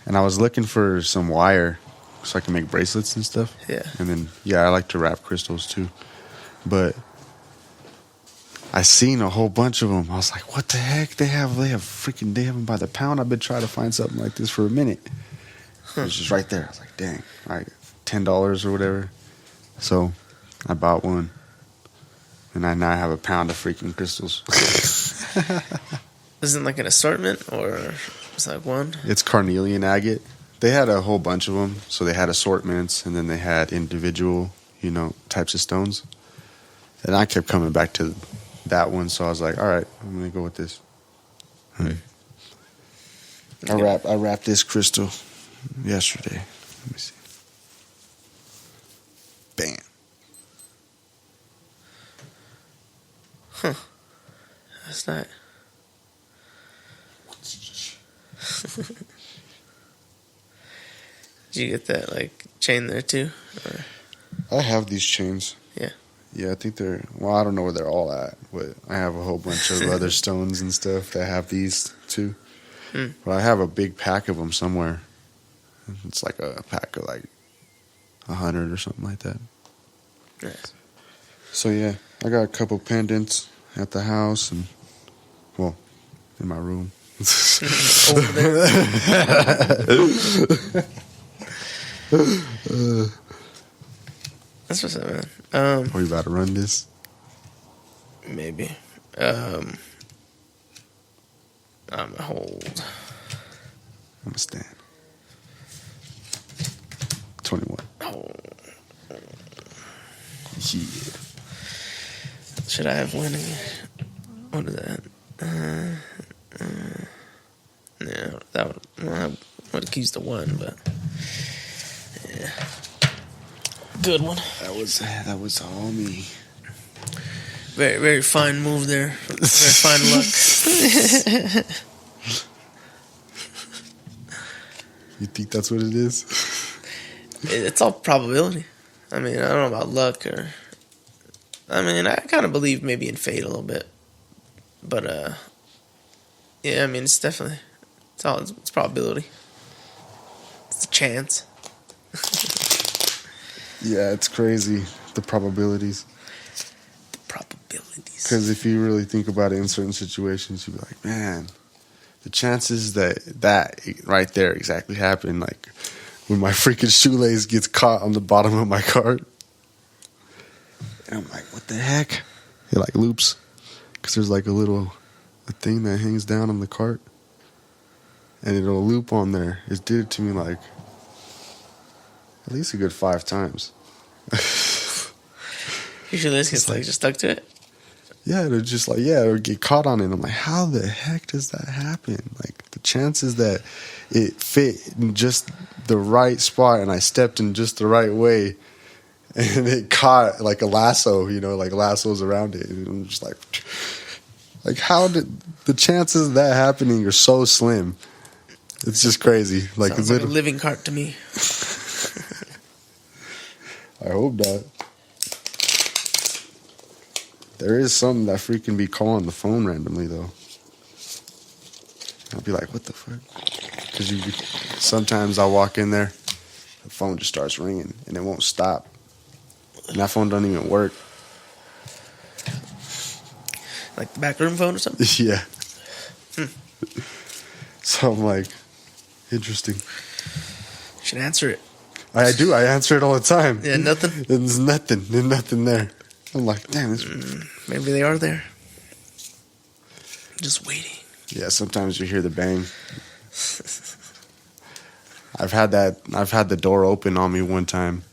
and I was looking for some wire so I can make bracelets and stuff. Yeah. And then I like to wrap crystals too. But I seen a whole bunch of them. I was like, what the heck? They have them by the pound. I've been trying to find something like this for a minute. It was just right there. I was like, dang, like $10 or whatever. So I bought one. And I now have a pound of freaking crystals. Isn't like an assortment or it's like one? It's carnelian agate. They had a whole bunch of them. So they had assortments and then they had individual, types of stones. And I kept coming back to that one. So I was like, all right, I'm going to go with this. I wrapped this crystal yesterday. Let me see. Bam. Huh. That's not. Did you get that like chain there too? Or? I have these chains. Yeah. Yeah, I think I don't know where they're all at, but I have a whole bunch of other stones and stuff that have these too. But I have a big pack of them somewhere. It's like a pack of like 100 or something like that. Nice. So yeah, I got a couple pendants at the house and, well, in my room. Over there. That's what's up, man. Are you about to run this? Maybe. I'm a hold. I'm a stand. 21. Oh. Yeah. Should I have winning? What is that? Yeah, that would have used the one, but yeah, good one. That was all me. Very, very fine move there. Very fine luck. You think that's what it is? It's all probability. I mean, I don't know about luck or. I mean, I kind of believe maybe in fate a little bit, but yeah. I mean, it's definitely it's probability. It's a chance. Yeah, it's crazy, the probabilities. Probabilities. Because if you really think about it in certain situations, you'd be like, man, the chances that right there exactly happened, like when my freaking shoelace gets caught on the bottom of my cart. And I'm like, what the heck? It like loops. Because there's like a thing that hangs down on the cart. And it'll loop on there. It did it to me like at least a good 5 times. Your shoelace gets like just stuck to it? Yeah, it'll get caught on it. I'm like, how the heck does that happen? Like, the chances that it fit in just the right spot and I stepped in just the right way and it caught like a lasso, like lassos around it. And I'm just like, how did the chances of that happening are so slim? It's just crazy. Like, sounds like a living cart to me. I hope not. There is something that freaking be calling the phone randomly, though. I'll be like, what the fuck? Because sometimes I'll walk in there, the phone just starts ringing, and it won't stop. And that phone don't even work. Like the back room phone or something? Yeah. So I'm like, interesting. You should answer it. I do. I answer it all the time. Yeah, nothing? There's nothing. There's nothing there. I'm like, damn. Maybe they are there. Just waiting. Yeah, sometimes you hear the bang. I've had the door open on me one time.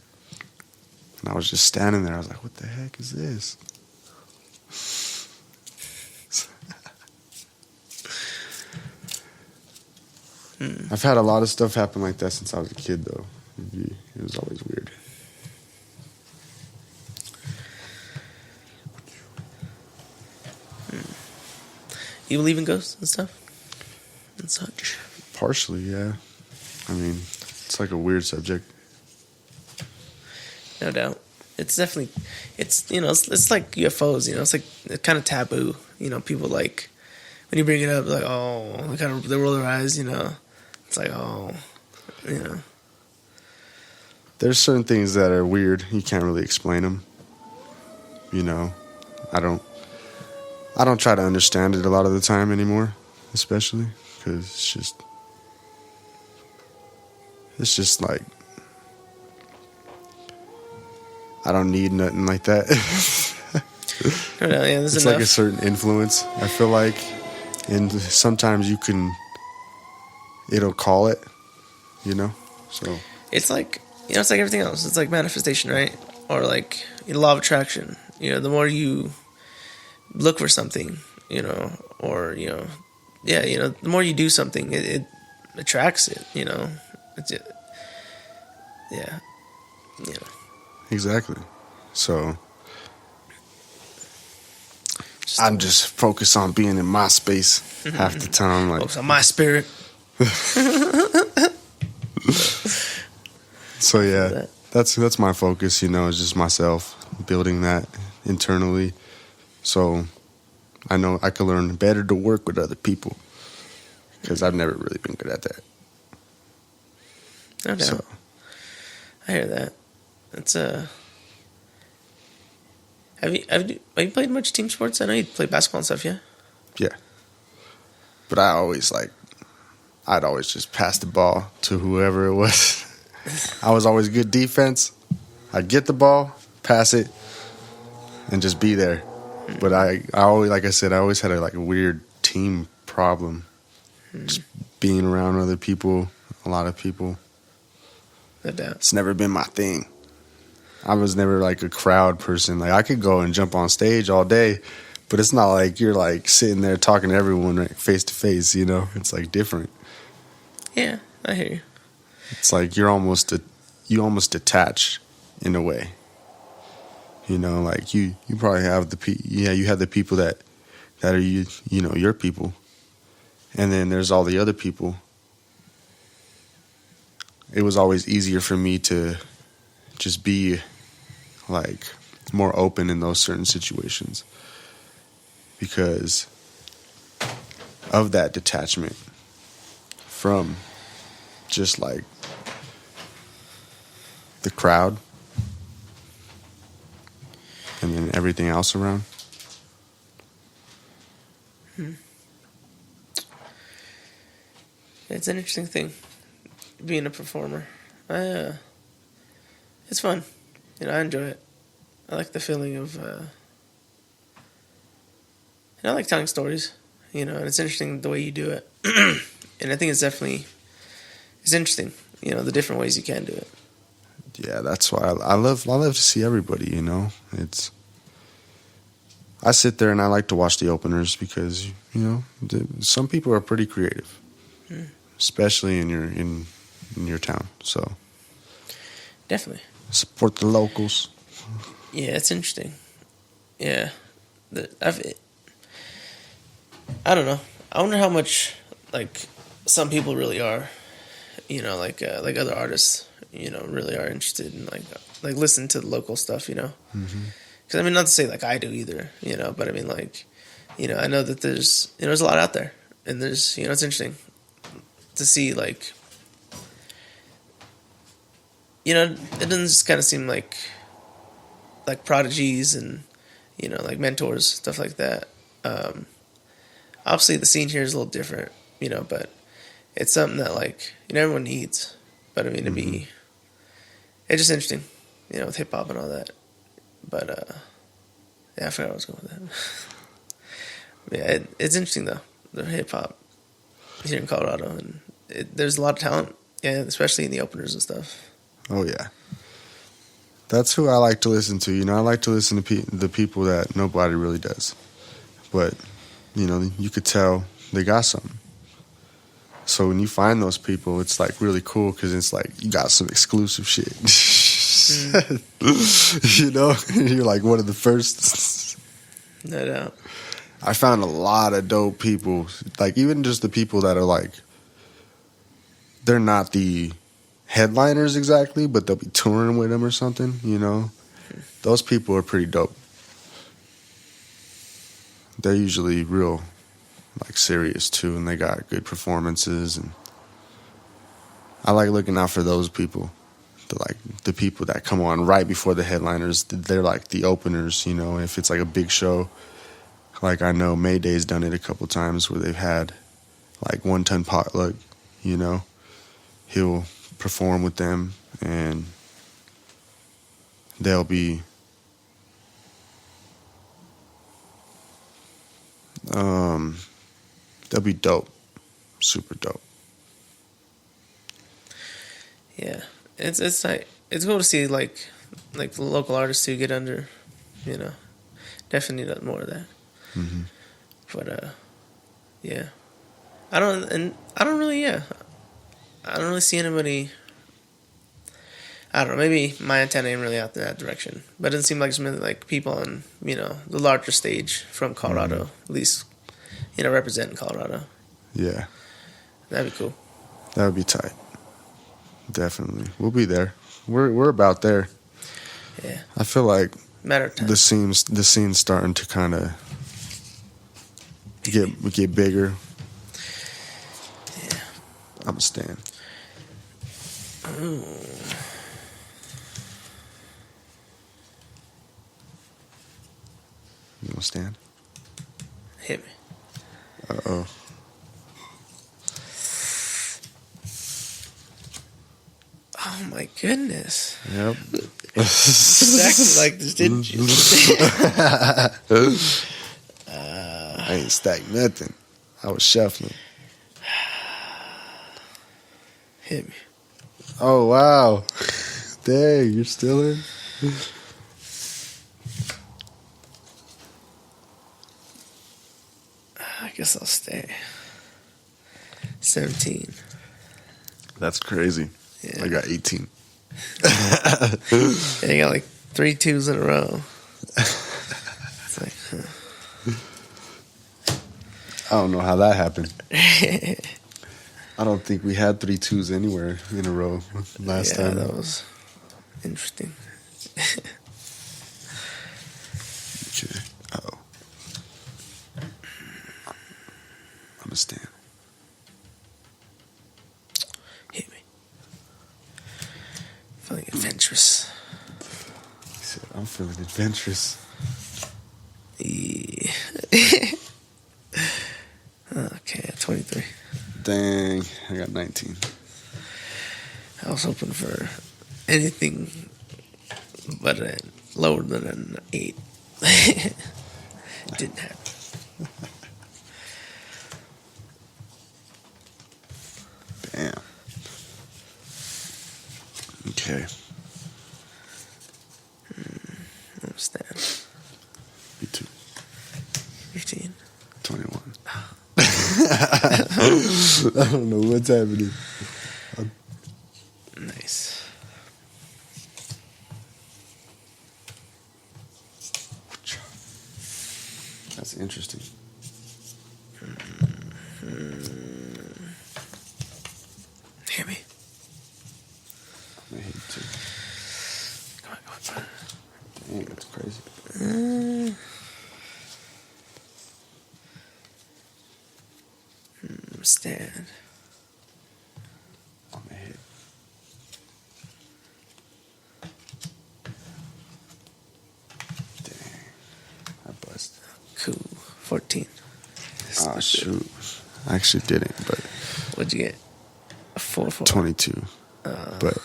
And I was just standing there. I was like, what the heck is this? I've had a lot of stuff happen like that since I was a kid, though. It was always weird. You believe in ghosts and stuff? And such? Partially, yeah. I mean, it's like a weird subject. No doubt. it's definitely, it's it's like UFOs. It's like kind of taboo. People like when you bring it up, like they roll their eyes. It's like There's certain things that are weird. You can't really explain them. I don't try to understand it a lot of the time anymore, especially because it's just like I don't need nothing like that. There's It's enough. like a certain influence, I feel like, and sometimes it'll call it, so It's like it's like everything else. It's like manifestation, right? Or like law of attraction. The more you look for something, or the more you do something, it attracts it. It's exactly. So I'm just focused on being in my space half the time. Like, focus on my spirit. so yeah, that's my focus. Is just myself, building that internally. So I know I can learn better to work with other people because I've never really been good at that. No doubt. So, I hear that. It's Have you played much team sports? I know you play basketball and stuff, yeah. yeah. But I'd always just pass the ball to whoever it was. I was always good defense. I'd get the ball, pass it, and just be there. But I always, like I said, I always had a weird team problem. Just being around other people, a lot of people. No doubt. It's never been my thing. I was never like a crowd person. Like I could go and jump on stage all day, but it's not like you're like sitting there talking to everyone right face to face. It's like different. Yeah, I hear you. It's like you almost detach in a way. Like you probably have you have the people that are your people, and then there's all the other people. It was always easier for me to just be like more open in those certain situations because of that detachment from just like the crowd and then everything else around. It's an interesting thing, being a performer. It's fun. I enjoy it. I like the feeling of, I like telling stories, and it's interesting the way you do it. And I think it's interesting, the different ways you can do it. Yeah, that's why I love to see everybody, I sit there and I like to watch the openers because, some people are pretty creative, especially in your town. So Definitely. support the locals. Yeah, it's interesting. Yeah. I don't know. I wonder how much, like, some people really are, like other artists, really are interested in, like listen to the local stuff, Because, not to say, like, I do either, but I mean, like, I know that there's a lot out there. And there's, it's interesting to see, like, it doesn't just kind of seem like prodigies and, like mentors, stuff like that. Obviously the scene here is a little different, but it's something that, like, everyone needs. But I mean, it's just interesting, with hip hop and all that. But, yeah, I forgot where I was going with that. Yeah, it's interesting though, the hip hop here in Colorado, and there's a lot of talent, yeah, especially in the openers and stuff. Oh, yeah. That's who I like to listen to. I like to listen to the people that nobody really does. But, you could tell they got something. So when you find those people, it's, like, really cool because it's, like, you got some exclusive shit. You're, like, one of the first. No doubt. I found a lot of dope people. Like, even just the people that are, like, they're not the headliners exactly, but they'll be touring with them or something, those people are pretty dope. They're usually real, like, serious too, and they got good performances. And I like looking out for those people. The people that come on right before the headliners. They're like the openers, you know. If it's like a big show, like I know Mayday's done it a couple times where they've had like One Ton Potluck, you know. He'll perform with them, and they'll be dope, super dope. Yeah, it's like it's cool to see like the local artists too get under, you know. Definitely need more of that. Mm-hmm. But yeah, I don't really see anybody. I don't know. Maybe my antenna ain't really out in that direction, but it doesn't seem like there's many like people on, you know, the larger stage from Colorado, at least, you know, representing Colorado. Yeah, That'd be cool. that would be tight. Definitely, we'll be there. We're about there. Yeah, I feel like matter of time. the scene's starting to kind of get bigger. Yeah. I'm a stand. Ooh. You want to stand? Hit me. Uh-oh. Oh my goodness. Yep. Exactly like this, didn't you? I ain't stacked nothing. I was shuffling. Hit me. Oh, wow. Dang, you're still in? I guess I'll stay. 17. That's crazy. Yeah. I got 18. Yeah, you got like 3 twos in a row. It's like, I don't know how that happened. I don't think we had 3 twos anywhere in a row last time. that was interesting. Okay. Uh-oh. I'm going to stand. Hit me. Feeling adventurous. He said, I'm feeling adventurous. Yeah. Okay, 23. Dang, I got 19. I was hoping for anything but lower than an 8. Didn't happen. Damn. Okay. Understand. Me too. 15. 21. I don't know what's happening. Nice. That's interesting. Hear me. I'm gonna hit you too. Come on. Dang, that's crazy. Stand. I'm gonna hit. Dang, I bust. Cool. 14. Ah, shoot. I actually didn't, but What'd you get? A 4. 22. But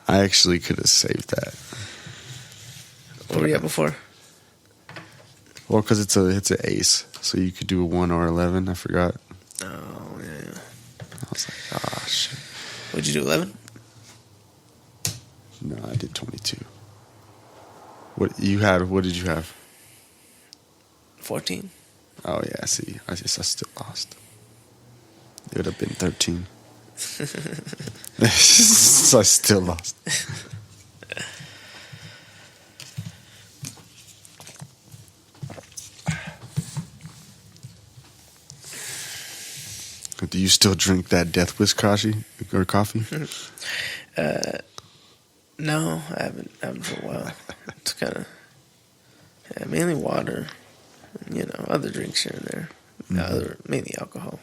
I actually could have saved that. What were you at before? Well, because it's an ace, so you could do a 1 or 11. I forgot. Oh, yeah. I was like, ah, shit. What'd you do, 11? No, I did 22. What did you have? 14. Oh yeah, see, I still lost. It would have been 13. So I still lost. Do you still drink that Death Wish coffee? No, I haven't for a while. Took kind of, mainly water. And, other drinks here and there. Mainly alcohol.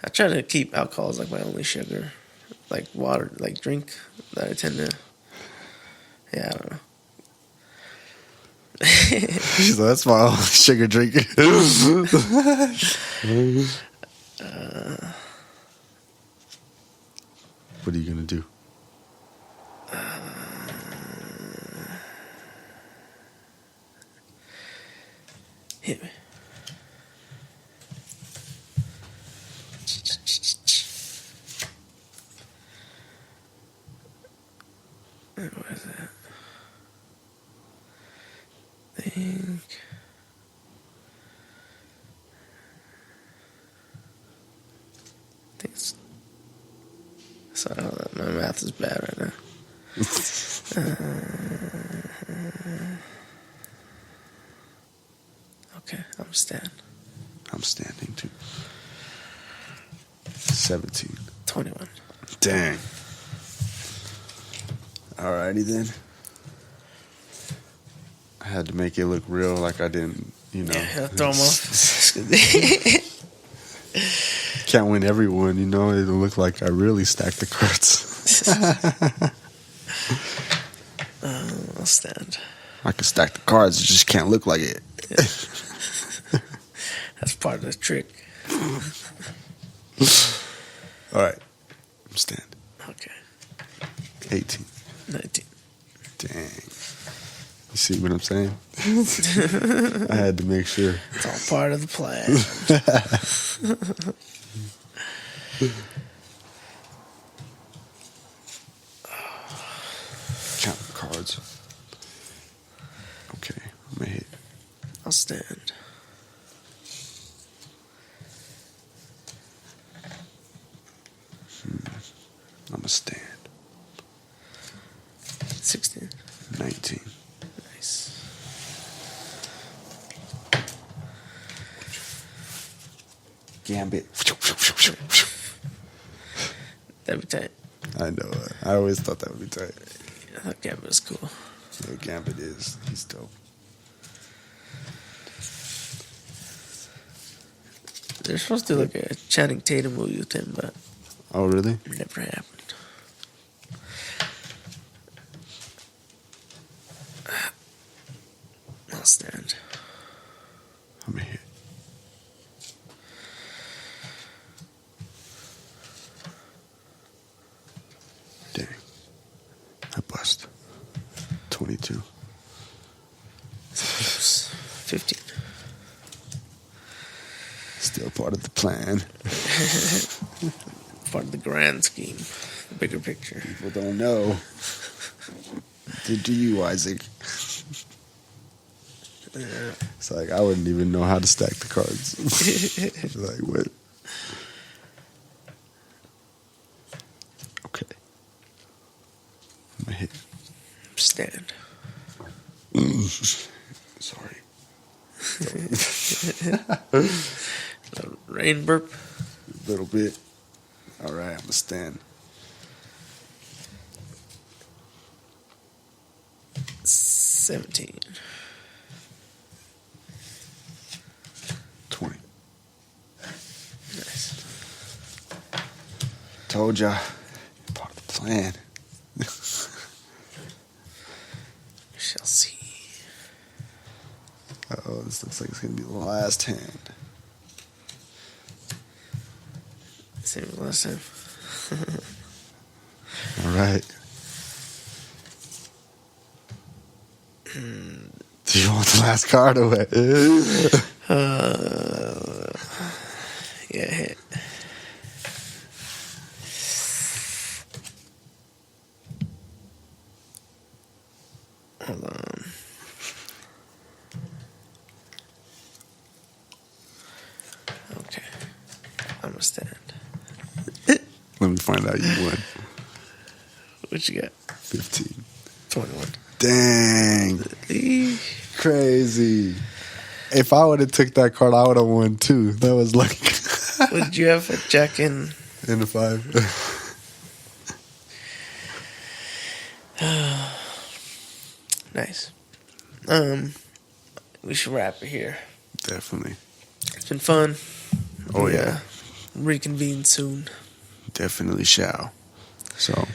I try to keep alcohol as like my only sugar, like water, like drink that I tend to. Yeah, I don't know. So that's my only sugar drink. What are you gonna do? Hit me. What is that? I think it's. Sorry, hold on. My math is bad right now. Okay, I'm standing. I'm standing too. 17. 21. Dang. Alrighty then. I had to make it look real, like I didn't, Yeah, throw them off. Can't win everyone, It'll look like I really stacked the cards. I'll stand. I can stack the cards, it just can't look like it. Yeah. That's part of the trick. Alright. I'm standing. Okay. 18. 19. Dang. You see what I'm saying? I had to make sure. It's all part of the plan. Count the cards. Okay, I'm gonna hit. I'll stand. I'm gonna stand. 16. 19. Nice. Gambit. That'd be tight. I know. I always thought that would be tight. I thought Gambit was cool. Yeah, Gambit is. He's dope. They're supposed to do like a Channing Tatum movie with him, but Oh, really? it never happened. I'll stand. I'm gonna hit. Dang. I bust. 22. 15. Still part of the plan. Part of the grand scheme. The bigger picture. People don't know. Do you, Isaac? It's like I wouldn't even know how to stack the cards. Like what? Okay. I'm gonna hit. Stand. Sorry. Little rain burp. A little bit. All right, I'm gonna stand. 17. 20. Nice. Told ya. Part of the plan. We shall see. Oh, this looks like it's gonna be the last hand. Same as last time. All right. Do you want the last card or what? Yeah, hit. Hold on. Okay. I'm gonna stand. Let me find out you won. What you got? 15. 21. Dang. Eesh. Crazy. If I would have took that card, I would have won too. That was like What did you have for Jack and... in the 5. Nice. We should wrap it here. Definitely. It's been fun. Oh, yeah. Reconvene soon. Definitely shall. So,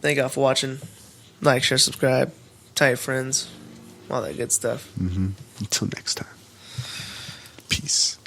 Thank y'all for watching. Like, share, subscribe. Tell your friends. All that good stuff. until next time. Peace.